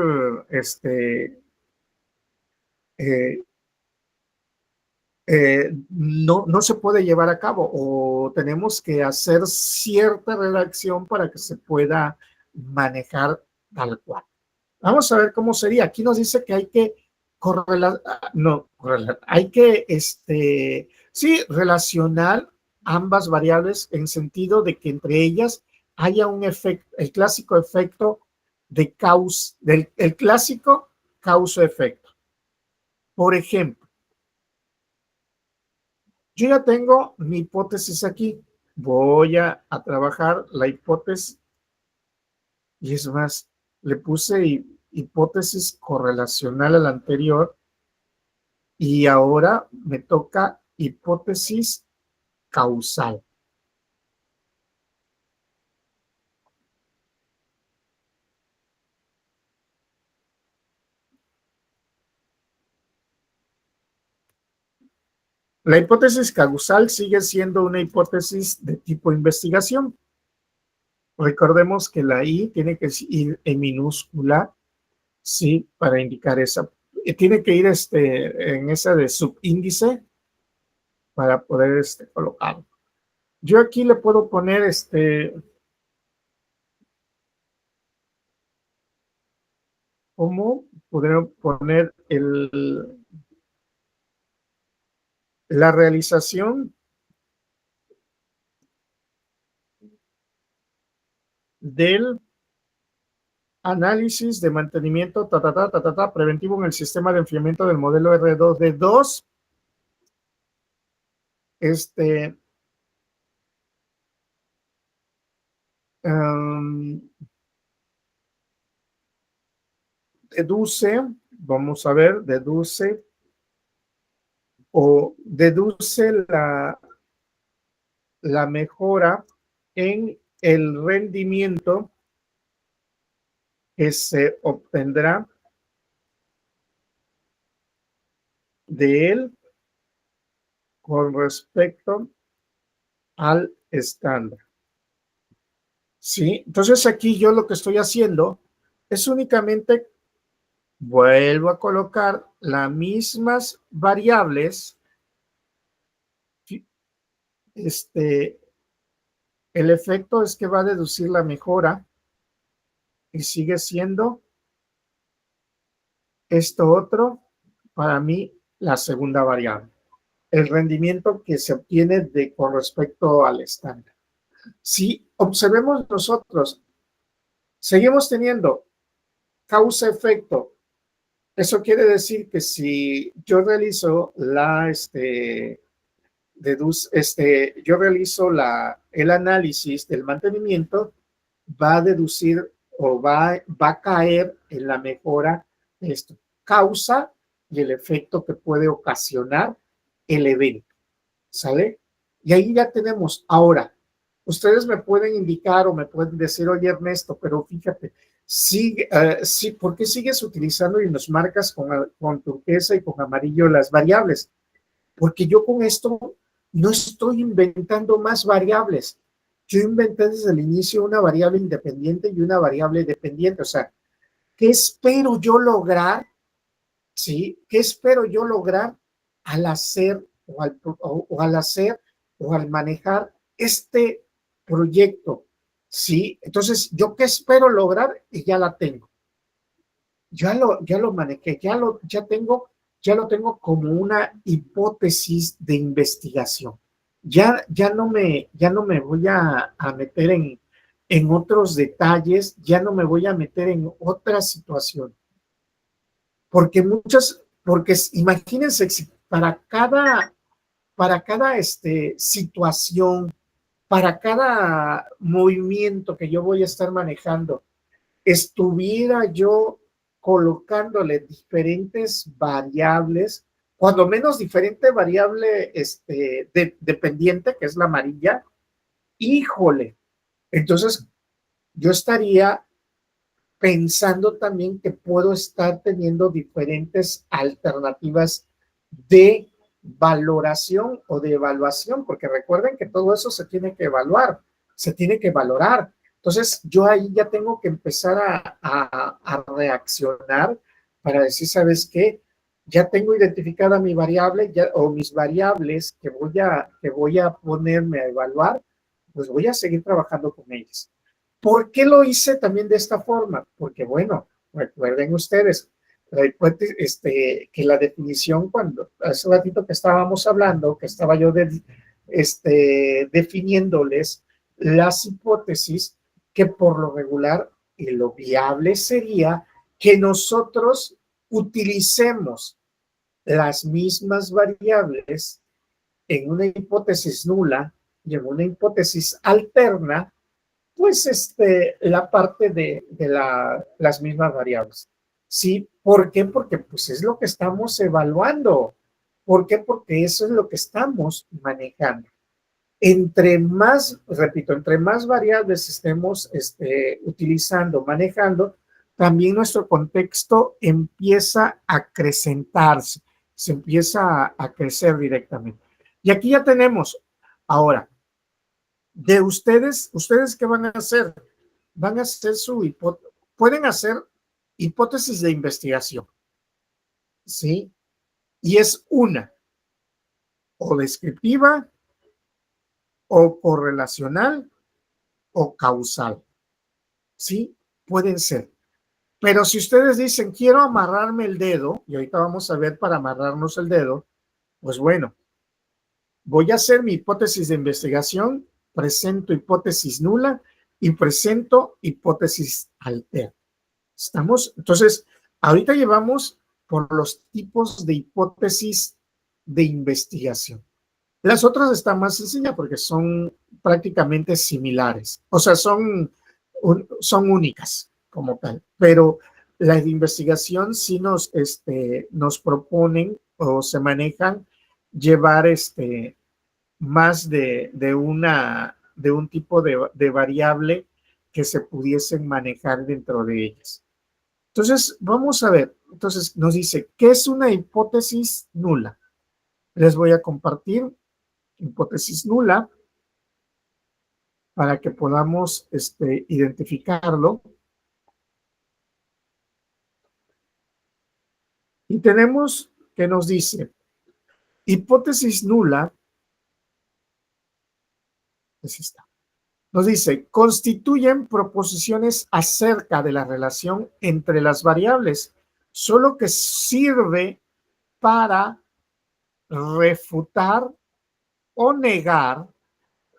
no se puede llevar a cabo o tenemos que hacer cierta redacción para que se pueda manejar tal cual. Vamos a ver cómo sería. Aquí nos dice que hay que relacionar ambas variables en sentido de que entre ellas haya un efecto, el clásico efecto de el clásico causa-efecto. Por ejemplo, yo ya tengo mi hipótesis aquí. Voy a trabajar la hipótesis y es más, le puse hipótesis correlacional a la anterior y ahora me toca hipótesis causal. La hipótesis causal sigue siendo una hipótesis de tipo investigación. Recordemos que la I tiene que ir en minúscula, sí, para indicar esa. Tiene que ir en esa de subíndice para poder colocarlo. Yo aquí le puedo poner ¿cómo podría poner la realización del análisis de mantenimiento preventivo en el sistema de enfriamiento del modelo R2D2 deduce, vamos a ver, deduce la mejora en el rendimiento que se obtendrá de él con respecto al estándar. ¿Sí? Entonces aquí yo lo que estoy haciendo es únicamente vuelvo a colocar las mismas variables. El efecto es que va a deducir la mejora y sigue siendo esto otro, para mí, la segunda variable. El rendimiento que se obtiene con respecto al estándar. Si observemos nosotros, seguimos teniendo causa-efecto. Eso quiere decir que si yo realizo el análisis del mantenimiento, va a deducir o va a caer en la mejora esto, causa y el efecto que puede ocasionar el evento, ¿sale? Y ahí ya tenemos. Ahora, ustedes me pueden indicar o me pueden decir, oye Ernesto, pero fíjate, sí, ¿por qué sigues utilizando y nos marcas con turquesa y con amarillo las variables? Porque yo con esto no estoy inventando más variables. Yo inventé desde el inicio una variable independiente y una variable dependiente. O sea, ¿qué espero yo lograr? ¿Sí? ¿Qué espero yo lograr al hacer o al manejar este proyecto? ¿Sí? Entonces, ¿yo qué espero lograr? Y ya la tengo. Ya lo manejé, ya lo tengo como una hipótesis de investigación. Ya no me voy a meter en otros detalles, ya no me voy a meter en otra situación. Porque imagínense, para cada situación, para cada movimiento que yo voy a estar manejando, estuviera yo colocándole diferentes variables, cuando menos diferente variable dependiente, que es la amarilla, híjole, entonces yo estaría pensando también que puedo estar teniendo diferentes alternativas de valoración o de evaluación, porque recuerden que todo eso se tiene que evaluar, se tiene que valorar. Entonces, yo ahí ya tengo que empezar a reaccionar para decir, ¿sabes qué? Ya tengo identificada mi variable o mis variables que voy a ponerme a evaluar, pues voy a seguir trabajando con ellas. ¿Por qué lo hice también de esta forma? Porque, bueno, recuerden ustedes, que la definición, cuando hace ratito que estábamos hablando, que estaba yo definiéndoles las hipótesis, que por lo regular y lo viable sería que nosotros utilicemos las mismas variables en una hipótesis nula y en una hipótesis alterna, pues la parte de las mismas variables. ¿Sí? ¿Por qué? Porque pues es lo que estamos evaluando. ¿Por qué? Porque eso es lo que estamos manejando. Entre más, repito, entre más variables estemos utilizando, manejando, también nuestro contexto empieza a acrecentarse, se empieza a crecer directamente. Y aquí ya tenemos, ahora, de ustedes ¿qué van a hacer? Van a hacer pueden hacer hipótesis de investigación, ¿sí? Y es una, o descriptiva, o correlacional, o causal, ¿sí? Pueden ser. Pero si ustedes dicen, quiero amarrarme el dedo, y ahorita vamos a ver para amarrarnos el dedo, pues bueno, voy a hacer mi hipótesis de investigación, presento hipótesis nula y presento hipótesis alterna. ¿Estamos? Entonces, ahorita llevamos por los tipos de hipótesis de investigación. Las otras están más sencillas porque son prácticamente similares, o sea, son únicas como tal, pero la de investigación sí nos proponen o se manejan llevar más de un tipo de variable que se pudiesen manejar dentro de ellas. Entonces, vamos a ver, entonces nos dice, ¿qué es una hipótesis nula? Les voy a compartir hipótesis nula para que podamos identificarlo. Y tenemos que nos dice, hipótesis nula, es esta, nos dice, constituyen proposiciones acerca de la relación entre las variables, solo que sirve para refutar o negar,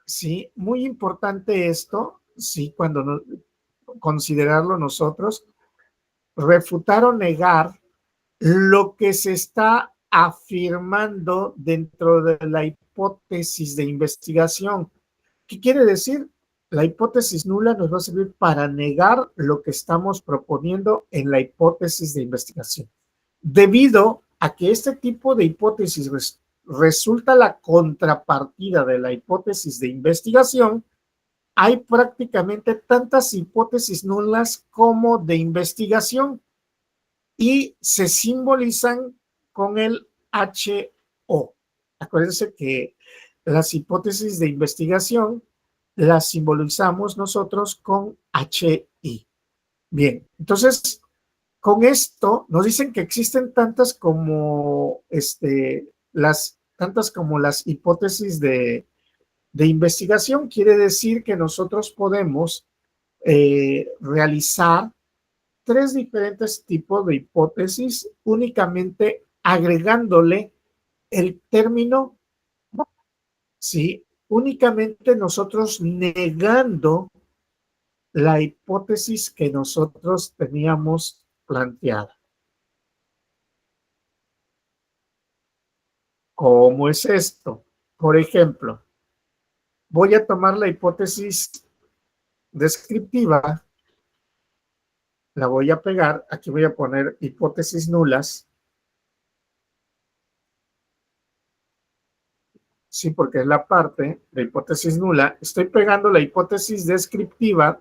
¿sí? Muy importante esto, ¿sí? Cuando considerarlo nosotros, refutar o negar lo que se está afirmando dentro de la hipótesis de investigación. ¿Qué quiere decir? La hipótesis nula nos va a servir para negar lo que estamos proponiendo en la hipótesis de investigación. Debido a que este tipo de hipótesis resulta la contrapartida de la hipótesis de investigación, hay prácticamente tantas hipótesis nulas como de investigación y se simbolizan con el HO. Acuérdense que las hipótesis de investigación las simbolizamos nosotros con HI. Bien, entonces, con esto nos dicen que existen tantas como las hipótesis de investigación. Quiere decir que nosotros podemos realizar tres diferentes tipos de hipótesis únicamente agregándole el término, ¿sí? Únicamente nosotros negando la hipótesis que nosotros teníamos planteada. ¿Cómo es esto? Por ejemplo, voy a tomar la hipótesis descriptiva, la voy a pegar, aquí voy a poner hipótesis nulas, sí, porque es la parte de hipótesis nula. Estoy pegando la hipótesis descriptiva,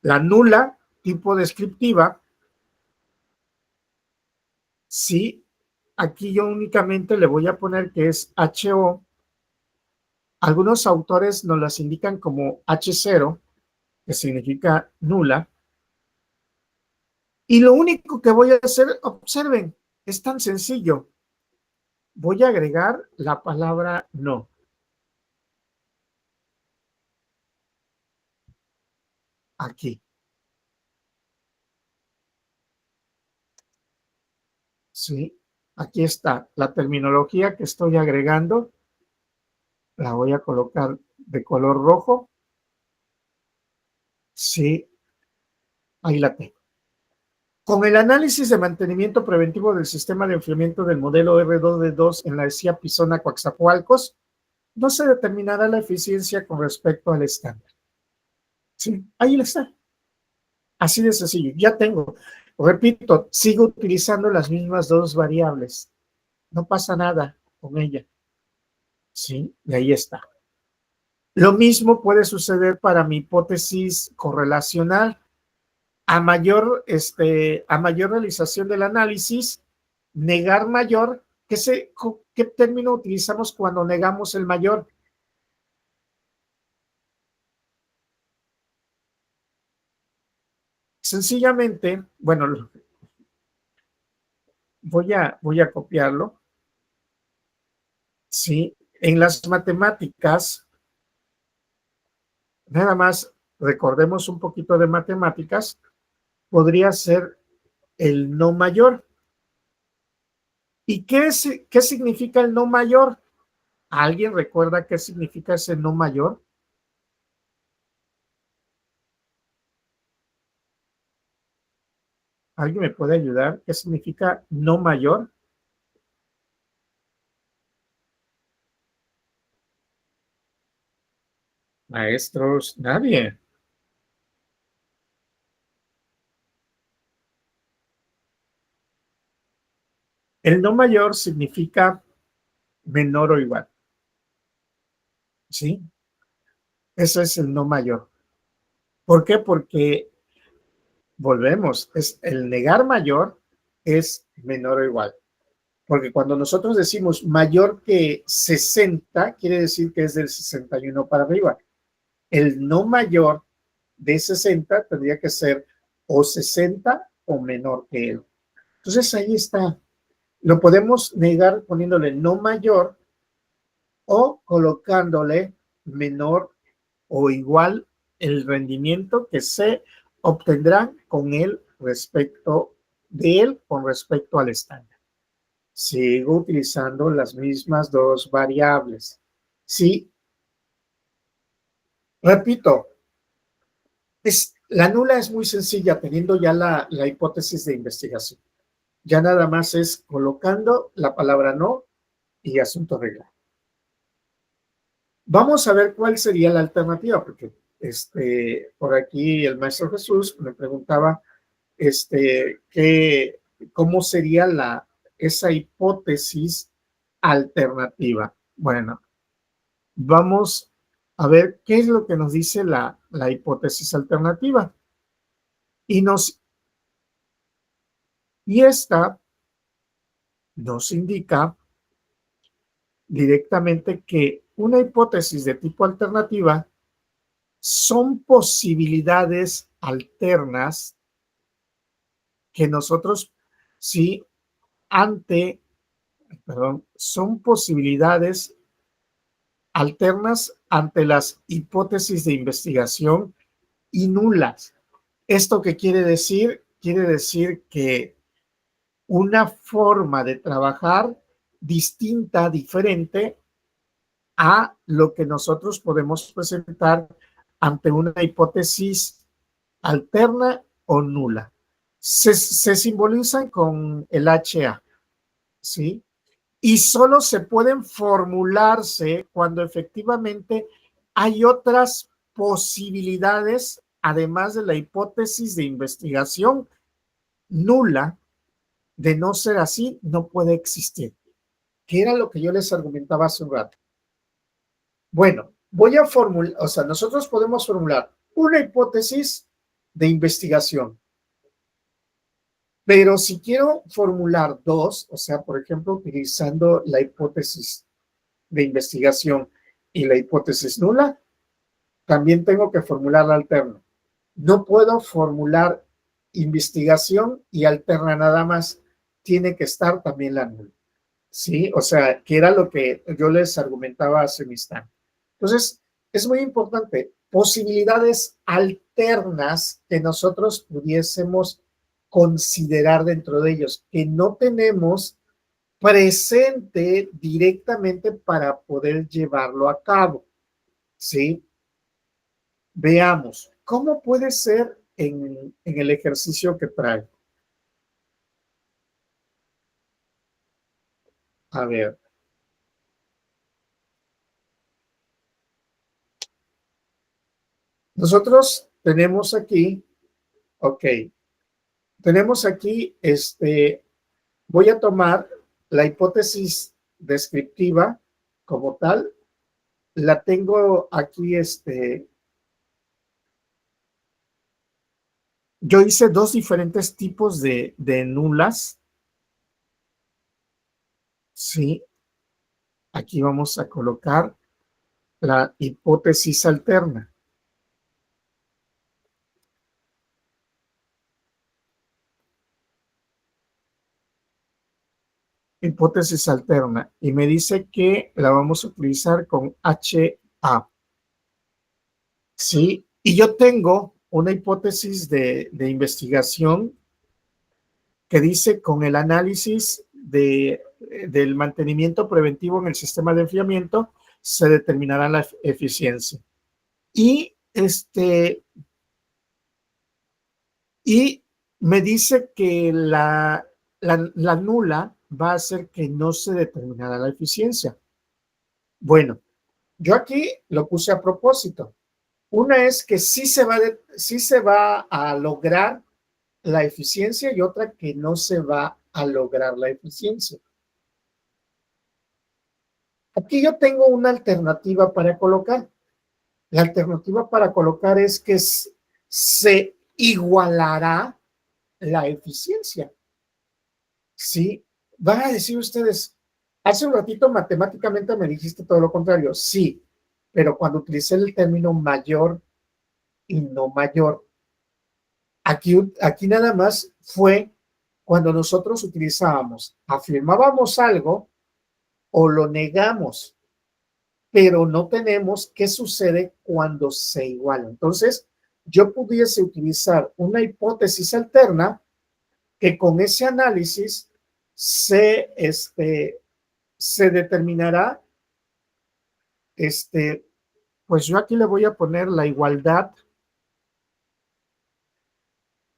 la nula, tipo descriptiva. Sí, aquí yo únicamente le voy a poner que es HO. Algunos autores nos las indican como H0, que significa nula. Y lo único que voy a hacer, observen, es tan sencillo. Voy a agregar la palabra no. Aquí. Sí, aquí está la terminología que estoy agregando. La voy a colocar de color rojo. Sí, ahí la tengo. Con el análisis de mantenimiento preventivo del sistema de enfriamiento del modelo R2D2 en la SIA Pisona Coaxacualcos, no se determinará la eficiencia con respecto al estándar. Sí, ahí está. Así de sencillo, ya tengo. Repito, sigo utilizando las mismas dos variables. No pasa nada con ella. Sí, y ahí está. Lo mismo puede suceder para mi hipótesis correlacional. A mayor realización del análisis, negar mayor, ¿qué término utilizamos cuando negamos el mayor? Sencillamente, bueno, voy a copiarlo. Sí, en las matemáticas, nada más recordemos un poquito de matemáticas, podría ser el no mayor. ¿Y qué significa el no mayor? ¿Alguien recuerda qué significa ese no mayor? ¿Alguien me puede ayudar? ¿Qué significa no mayor? Maestros, nadie. El no mayor significa menor o igual. ¿Sí? Eso es el no mayor. ¿Por qué? Porque volvemos, es el negar mayor es menor o igual. Porque cuando nosotros decimos mayor que 60, quiere decir que es del 61 para arriba. El no mayor de 60 tendría que ser o 60 o menor que él. Entonces ahí está. Lo podemos negar poniéndole no mayor o colocándole menor o igual el rendimiento que se obtendrá con él con respecto al estándar. Sigo utilizando las mismas dos variables. Sí, repito, la nula es muy sencilla teniendo ya la hipótesis de investigación. Ya nada más es colocando la palabra no y asunto arreglado. Vamos a ver cuál sería la alternativa, porque por aquí el maestro Jesús me preguntaba cómo sería esa hipótesis alternativa. Bueno, vamos a ver qué es lo que nos dice la hipótesis alternativa. Y esta nos indica directamente que una hipótesis de tipo alternativa son posibilidades alternas que nosotros, sí, son posibilidades alternas ante las hipótesis de investigación y nulas. ¿Esto qué quiere decir? Quiere decir que una forma de trabajar distinta, diferente a lo que nosotros podemos presentar ante una hipótesis alterna o nula. Se simbolizan con el HA, ¿sí? Y solo se pueden formularse cuando efectivamente hay otras posibilidades, además de la hipótesis de investigación nula. De no ser así, no puede existir. ¿Qué era lo que yo les argumentaba hace un rato? Bueno, voy a formular, o sea, nosotros podemos formular una hipótesis de investigación, pero si quiero formular dos, o sea, por ejemplo, utilizando la hipótesis de investigación y la hipótesis nula, también tengo que formular la alterna. No puedo formular investigación y alterna nada más. Tiene que estar también la nula. ¿Sí? O sea, que era lo que yo les argumentaba hace un instante. Entonces, es muy importante, posibilidades alternas que nosotros pudiésemos considerar dentro de ellos, que no tenemos presente directamente para poder llevarlo a cabo. ¿Sí? Veamos, ¿cómo puede ser en el ejercicio que trae? A ver. Nosotros tenemos aquí, ok, tenemos aquí, voy a tomar la hipótesis descriptiva como tal, la tengo aquí, yo hice dos diferentes tipos de nulas, sí, aquí vamos a colocar la hipótesis alterna. Hipótesis alterna, y me dice que la vamos a utilizar con HA. Sí, y yo tengo una hipótesis de investigación que dice con el análisis del mantenimiento preventivo en el sistema de enfriamiento se determinará la eficiencia. Y y me dice que la nula va a hacer que no se determinará la eficiencia. Bueno, yo aquí lo puse a propósito. Una es que sí se va a lograr la eficiencia y otra que no se va a lograr la eficiencia. Aquí yo tengo una alternativa para colocar. La alternativa para colocar es que se igualará la eficiencia. Sí, van a decir ustedes, hace un ratito matemáticamente me dijiste todo lo contrario. Sí, pero cuando utilicé el término mayor y no mayor, aquí nada más fue cuando nosotros utilizábamos, afirmábamos algo o lo negamos, pero no tenemos qué sucede cuando se iguala. Entonces, yo pudiese utilizar una hipótesis alterna que con ese análisis se determinará, pues yo aquí le voy a poner la igualdad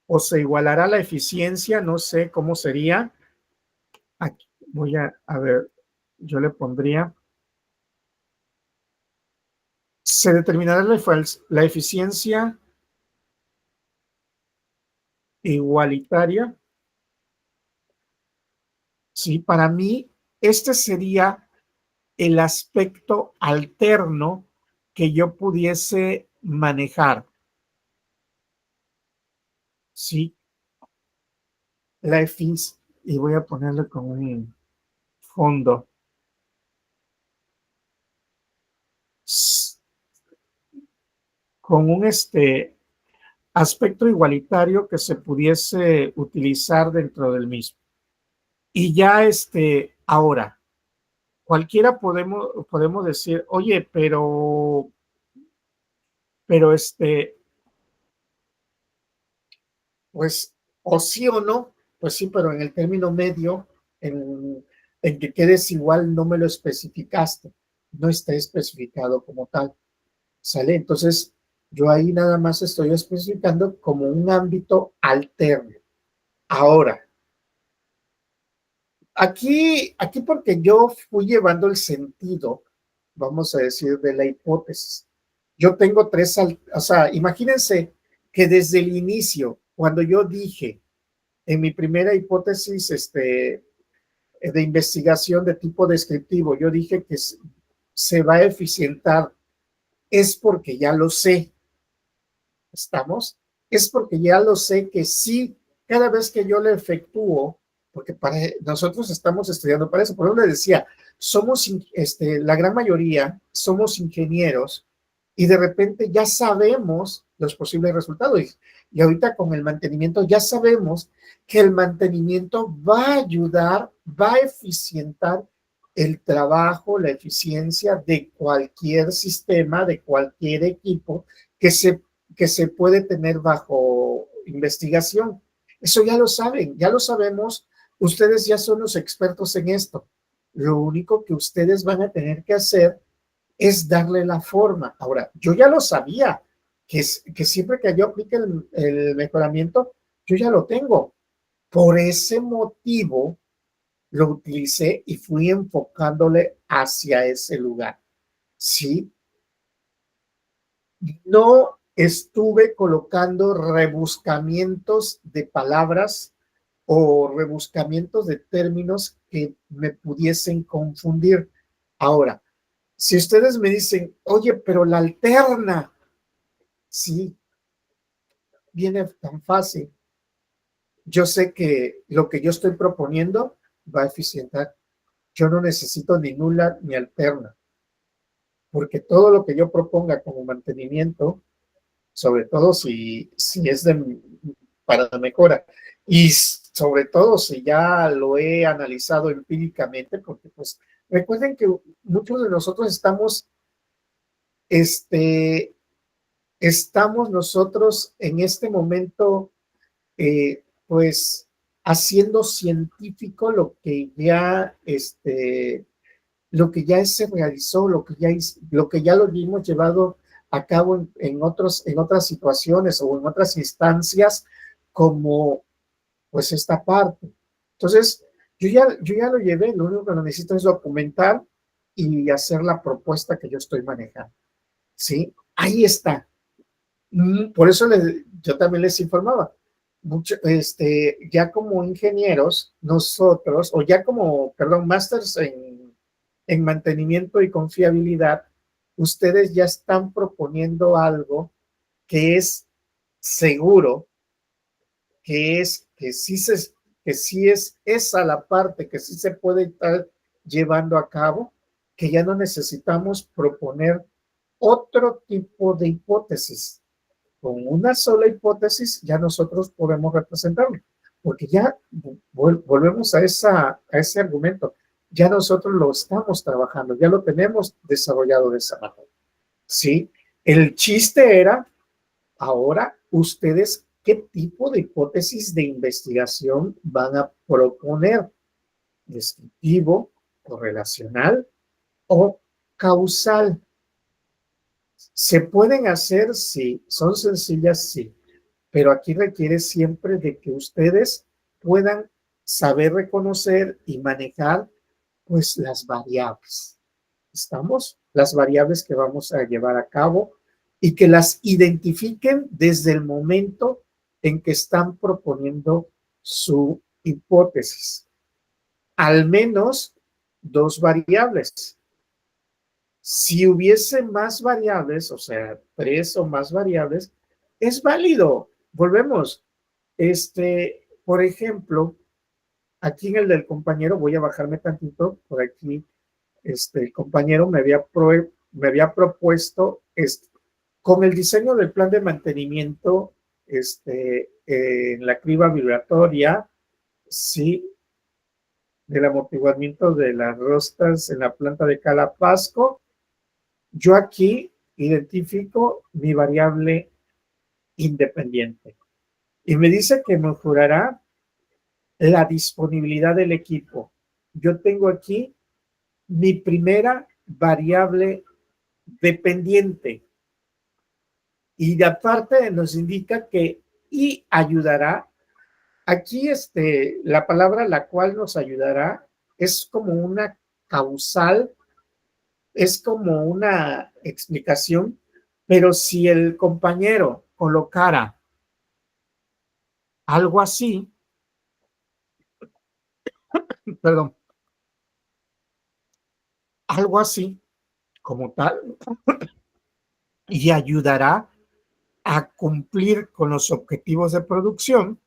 o se igualará la eficiencia, no sé cómo sería. Aquí voy a ver, yo le pondría, se determinará la eficiencia igualitaria. Sí, para mí, este sería el aspecto alterno que yo pudiese manejar. Sí, la eficiencia, y voy a ponerle como un fondo. Con un aspecto igualitario que se pudiese utilizar dentro del mismo. Y ya ahora, cualquiera podemos decir, oye, pero pues, o sí o no, pues sí, pero en el término medio, en que quedes igual, no me lo especificaste, no está especificado como tal, ¿sale? Entonces, yo ahí nada más estoy especificando como un ámbito alterno. Ahora, aquí porque yo fui llevando el sentido, vamos a decir, de la hipótesis. Yo tengo tres, o sea, imagínense que desde el inicio, cuando yo dije en mi primera hipótesis de investigación de tipo descriptivo, yo dije que se va a eficientar, es porque ya lo sé. ¿Estamos? Es porque ya lo sé que sí, cada vez que yo le efectúo, porque nosotros estamos estudiando para eso, por eso le decía, somos, la gran mayoría somos ingenieros y de repente ya sabemos los posibles resultados. Y ahorita con el mantenimiento ya sabemos que el mantenimiento va a ayudar, va a eficientar el trabajo, la eficiencia de cualquier sistema, de cualquier equipo que se puede tener bajo investigación. Eso ya lo saben, ya lo sabemos. Ustedes ya son los expertos en esto. Lo único que ustedes van a tener que hacer es darle la forma. Ahora, yo ya lo sabía, que siempre que yo aplique el mejoramiento, yo ya lo tengo. Por ese motivo, lo utilicé y fui enfocándole hacia ese lugar. ¿Sí? No estuve colocando rebuscamientos de palabras o rebuscamientos de términos que me pudiesen confundir. Ahora, si ustedes me dicen, oye, pero la alterna, sí, viene tan fácil. Yo sé que lo que yo estoy proponiendo va a eficientar. Yo no necesito ni nula ni alterna, porque todo lo que yo proponga como mantenimiento, sobre todo si es para mejora, y sobre todo si ya lo he analizado empíricamente, porque pues recuerden que muchos de nosotros estamos nosotros en este momento, pues haciendo científico lo que ya se realizó, lo que ya lo hemos llevado a cabo en otras situaciones o en otras instancias, como pues esta parte. Entonces, yo ya lo llevé, lo único que necesito es documentar y hacer la propuesta que yo estoy manejando. ¿Sí? Ahí está. Por eso yo también les informaba. Ya como ingenieros, nosotros, o ya como, perdón, másters en mantenimiento y confiabilidad, ustedes ya están proponiendo algo que es seguro, que sí es esa la parte que sí se puede estar llevando a cabo, que ya no necesitamos proponer otro tipo de hipótesis. Con una sola hipótesis ya nosotros podemos representarlo, porque ya volvemos a ese argumento. Ya nosotros lo estamos trabajando, ya lo tenemos desarrollado de esa manera. ¿Sí? El chiste era, ahora, ustedes, ¿qué tipo de hipótesis de investigación van a proponer? ¿Descriptivo, correlacional o causal? ¿Se pueden hacer? Sí. ¿Son sencillas? Sí. Pero aquí requiere siempre de que ustedes puedan saber reconocer y manejar pues las variables. ¿Estamos? Las variables que vamos a llevar a cabo y que las identifiquen desde el momento en que están proponiendo su hipótesis. Al menos dos variables. Si hubiese más variables, o sea, 3 o más variables, es válido. Volvemos. Por ejemplo, aquí en el del compañero, voy a bajarme tantito, por aquí, el compañero me había propuesto, con el diseño del plan de mantenimiento, en la criba vibratoria, sí, del amortiguamiento de las rostas en la planta de Calapasco, yo aquí identifico mi variable independiente y me dice que mejorará la disponibilidad del equipo. Yo tengo aquí mi primera variable dependiente y de aparte nos indica que y ayudará. Aquí la palabra la cual nos ayudará es como una causal, es como una explicación, pero si el compañero colocara algo así, perdón, algo así como tal, y ayudará a cumplir con los objetivos de producción,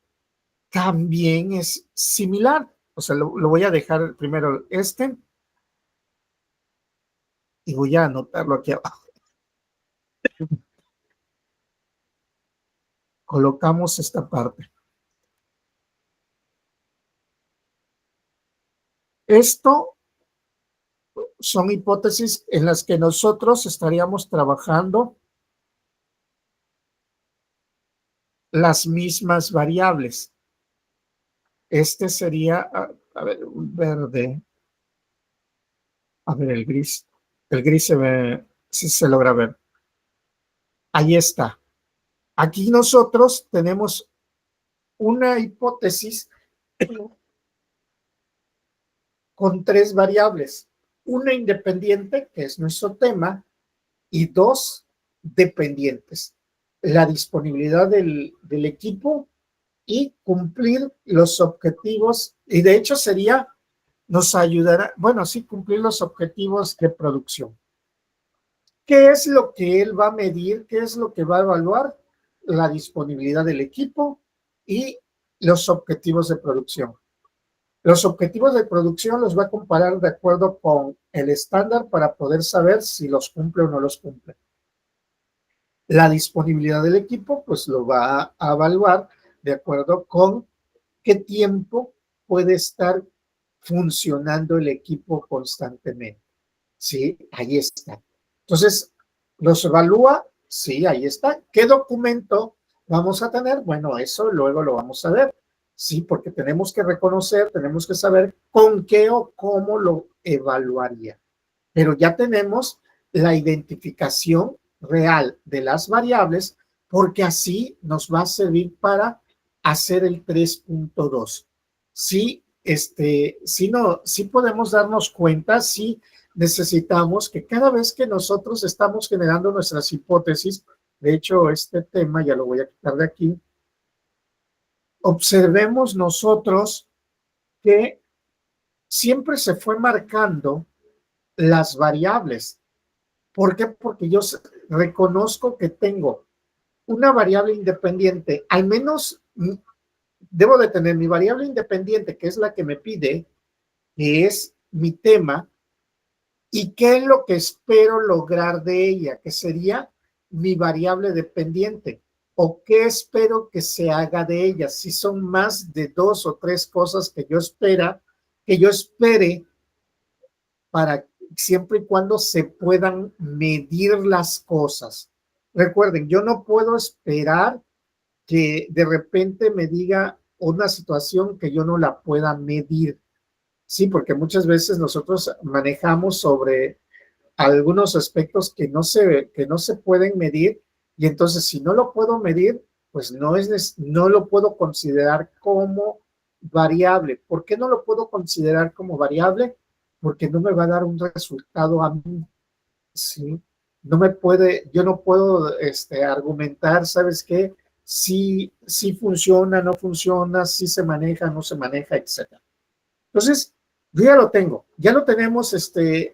también es similar. O sea, lo voy a dejar primero y voy a anotarlo aquí abajo. Colocamos esta parte. Esto son hipótesis en las que nosotros estaríamos trabajando las mismas variables. Sería, a ver, un verde. A ver, el gris. El gris si se logra ver. Ahí está. Aquí nosotros tenemos una hipótesis con 3 variables. Una independiente, que es nuestro tema, y 2 dependientes. la disponibilidad del equipo y cumplir los objetivos, y de hecho nos ayudará, bueno, sí, cumplir los objetivos de producción. ¿Qué es lo que él va a medir? ¿Qué es lo que va a evaluar? La disponibilidad del equipo y los objetivos de producción. Los objetivos de producción los va a comparar de acuerdo con el estándar para poder saber si los cumple o no los cumple. La disponibilidad del equipo, pues lo va a evaluar de acuerdo con qué tiempo puede estar funcionando el equipo constantemente. Sí, ahí está. Entonces, ¿los evalúa? Sí, ahí está. ¿Qué documento vamos a tener? Bueno, eso luego lo vamos a ver. Sí, porque tenemos que reconocer, tenemos que saber con qué o cómo lo evaluaría. Pero ya tenemos la identificación real de las variables, porque así nos va a servir para hacer el 3.2. Sí, sí podemos darnos cuenta, sí necesitamos que cada vez que nosotros estamos generando nuestras hipótesis, de hecho, este tema ya lo voy a quitar de aquí, observemos nosotros que siempre se fue marcando las variables. ¿Por qué? Porque yo reconozco que tengo una variable independiente, al menos debo de tener mi variable independiente, que es la que me pide, que es mi tema, y qué es lo que espero lograr de ella, que sería mi variable dependiente, o qué espero que se haga de ella, si son más de 2 o 3 cosas que yo espere para siempre y cuando se puedan medir las cosas. Recuerden, yo no puedo esperar que de repente me diga una situación que yo no la pueda medir. Sí, porque muchas veces nosotros manejamos sobre algunos aspectos que no se pueden medir, y entonces si no lo puedo medir, pues no lo puedo considerar como variable. ¿Por qué no lo puedo considerar como variable? Porque no me va a dar un resultado a mí. Sí, yo no puedo argumentar, ¿sabes qué? Si funciona, no funciona, si se maneja, no se maneja, etcétera. Entonces, yo ya lo tengo, ya lo tenemos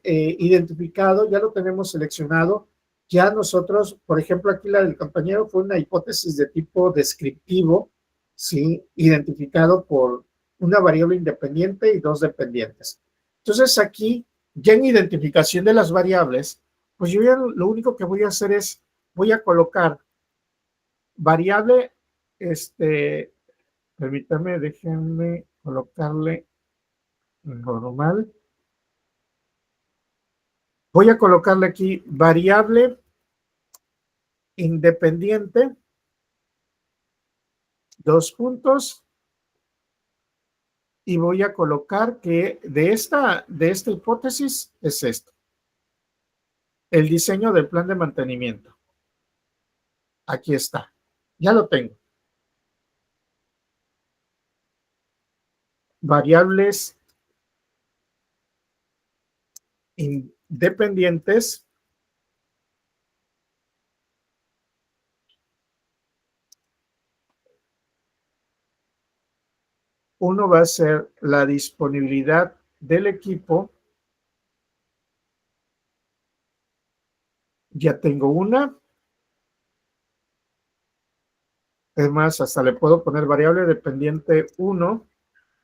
identificado, ya lo tenemos seleccionado. Ya nosotros, por ejemplo, aquí la del compañero fue una hipótesis de tipo descriptivo, ¿sí? Identificado por una variable independiente y 2 dependientes. Entonces, aquí, ya en identificación de las variables, pues yo ya lo único que voy a hacer es, voy a colocar variable, permítame, déjenme colocarle normal. Voy a colocarle aquí variable independiente, 2 puntos, y voy a colocar que de esta hipótesis es esto, el diseño del plan de mantenimiento. Aquí está, ya lo tengo. Variables independientes, uno va a ser la disponibilidad del equipo. Ya tengo una. Es más, hasta le puedo poner variable dependiente 1.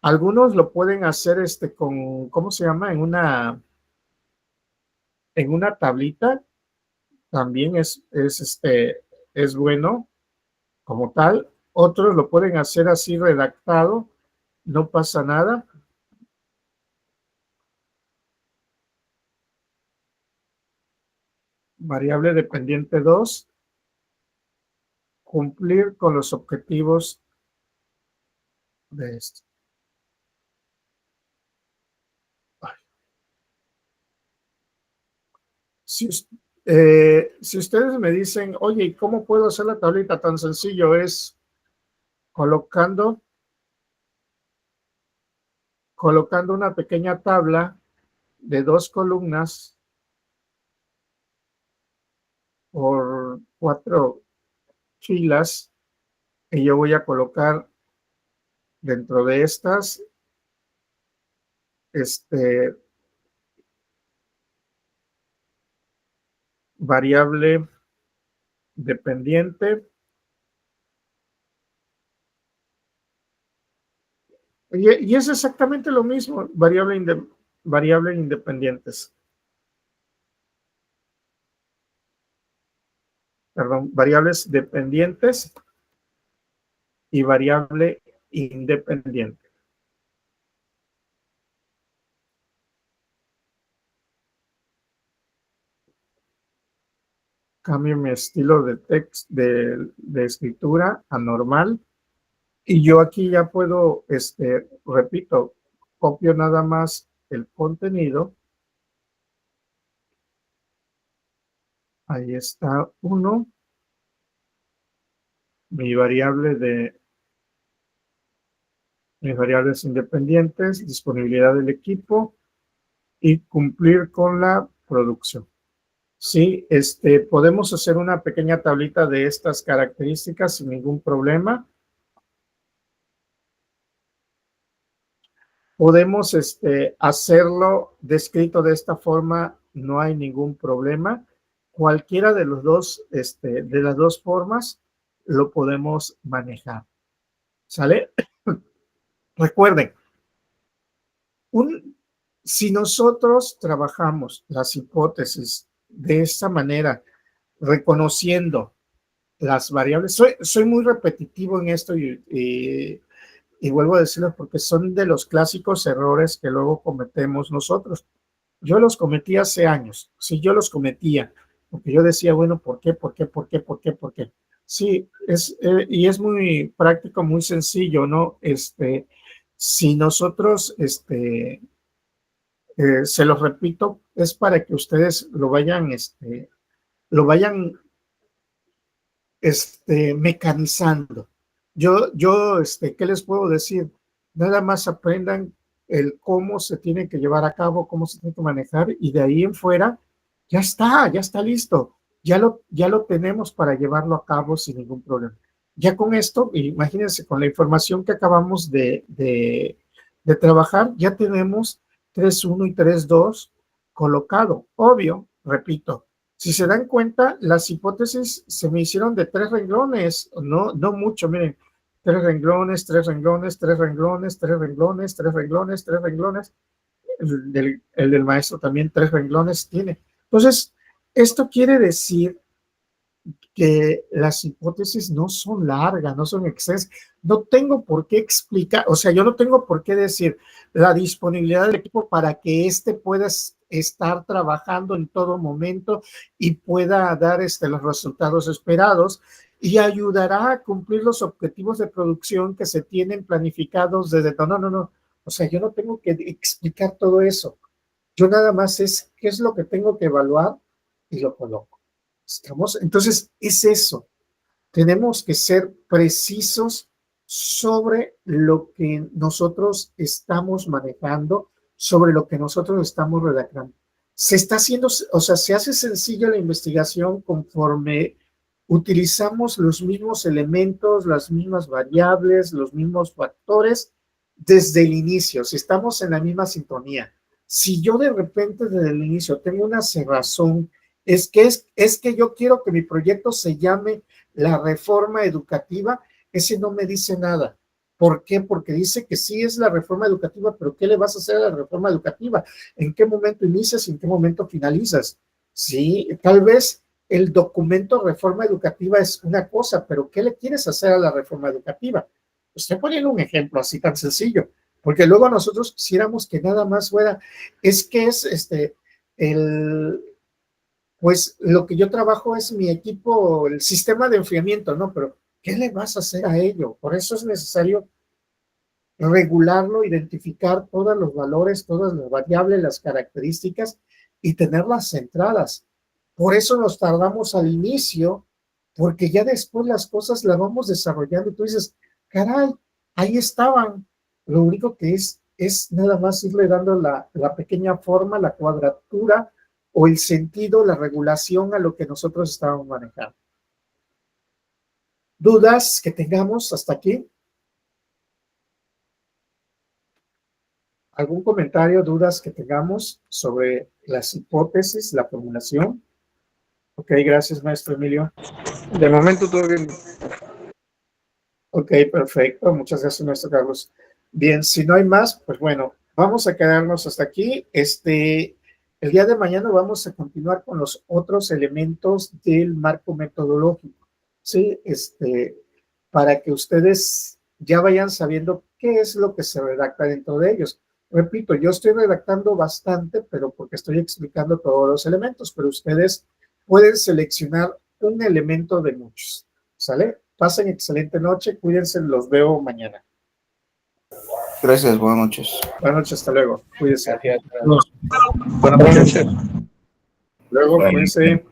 Algunos lo pueden hacer con, ¿cómo se llama? En una tablita. También es bueno como tal. Otros lo pueden hacer así redactado. No pasa nada. Variable dependiente 2. Cumplir con los objetivos de esto. Si ustedes me dicen, oye, ¿cómo puedo hacer la tablita tan sencillo? Es colocando una pequeña tabla de 2 columnas por 4 filas y yo voy a colocar dentro de estas variable dependiente. Y es exactamente lo mismo, variable independientes. Perdón, variables dependientes y variable independiente. Cambio mi estilo de texto, de escritura a normal. Y yo aquí ya puedo, repito, copio nada más el contenido. Ahí está uno. Mis variables independientes, disponibilidad del equipo y cumplir con la producción. Sí, podemos hacer una pequeña tablita de estas características sin ningún problema. Podemos hacerlo descrito de esta forma, no hay ningún problema. Cualquiera de los dos, de las dos formas lo podemos manejar. ¿Sale? Recuerden, si nosotros trabajamos las hipótesis de esta manera, reconociendo las variables, soy muy repetitivo en esto y vuelvo a decirlo porque son de los clásicos errores que luego cometemos nosotros. Yo los cometí hace años, sí, yo los cometía, porque yo decía, bueno, ¿por qué? Sí, y es muy práctico, muy sencillo, ¿no? Si nosotros, se los repito, es para que ustedes lo vayan mecanizando. Yo, ¿qué les puedo decir? Nada más aprendan el cómo se tiene que llevar a cabo, cómo se tiene que manejar, y de ahí en fuera, ya está listo. Ya lo tenemos para llevarlo a cabo sin ningún problema. Ya con esto, imagínense, con la información que acabamos de trabajar, ya tenemos 3.1 y 3.2 colocado. Obvio, repito, si se dan cuenta, las hipótesis se me hicieron de 3 renglones, no mucho, miren, 3 renglones, 3 renglones, 3 renglones, 3 renglones, 3 renglones, 3 renglones. El del maestro también 3 renglones tiene. Entonces, esto quiere decir que las hipótesis no son largas, no son extensas. No tengo por qué explicar, o sea, yo no tengo por qué decir la disponibilidad del equipo para que pueda estar trabajando en todo momento y pueda dar los resultados esperados y ayudará a cumplir los objetivos de producción que se tienen planificados desde... No. O sea, yo no tengo que explicar todo eso. Yo nada más qué es lo que tengo que evaluar y lo coloco. Entonces, es eso. Tenemos que ser precisos sobre lo que nosotros estamos manejando, sobre lo que nosotros estamos redactando. Se está haciendo, o sea, se hace sencilla la investigación conforme utilizamos los mismos elementos, las mismas variables, los mismos factores desde el inicio, si estamos en la misma sintonía. Si yo de repente desde el inicio tengo una cerrazón, es que yo quiero que mi proyecto se llame la reforma educativa, ese no me dice nada. ¿Por qué? Porque dice que sí es la reforma educativa, pero ¿qué le vas a hacer a la reforma educativa? ¿En qué momento inicias y en qué momento finalizas? Sí, tal vez el documento reforma educativa es una cosa, pero ¿qué le quieres hacer a la reforma educativa? Estoy poniendo un ejemplo así tan sencillo, porque luego nosotros quisiéramos que nada más fuera, pues lo que yo trabajo es mi equipo, el sistema de enfriamiento, ¿no? Pero ¿qué le vas a hacer a ello? Por eso es necesario regularlo, identificar todos los valores, todas las variables, las características y tenerlas centradas. Por eso nos tardamos al inicio, porque ya después las cosas las vamos desarrollando y tú dices, caray, ahí estaban. Lo único que es nada más irle dando la pequeña forma, la cuadratura o el sentido, la regulación a lo que nosotros estábamos manejando. ¿Dudas que tengamos hasta aquí? ¿Algún comentario, dudas que tengamos sobre las hipótesis, la formulación? Ok, gracias, maestro Emilio. De momento todo bien. Ok, perfecto. Muchas gracias, maestro Carlos. Bien, si no hay más, pues bueno, vamos a quedarnos hasta aquí. El día de mañana vamos a continuar con los otros elementos del marco metodológico, ¿sí? Para que ustedes ya vayan sabiendo qué es lo que se redacta dentro de ellos. Repito, yo estoy redactando bastante, pero porque estoy explicando todos los elementos, pero ustedes pueden seleccionar un elemento de muchos, ¿sale? Pasen excelente noche, cuídense, los veo mañana. Gracias, buenas noches. Buenas noches, hasta luego. Cuídense. Gracias. Buenas noches. Luego, cuídense.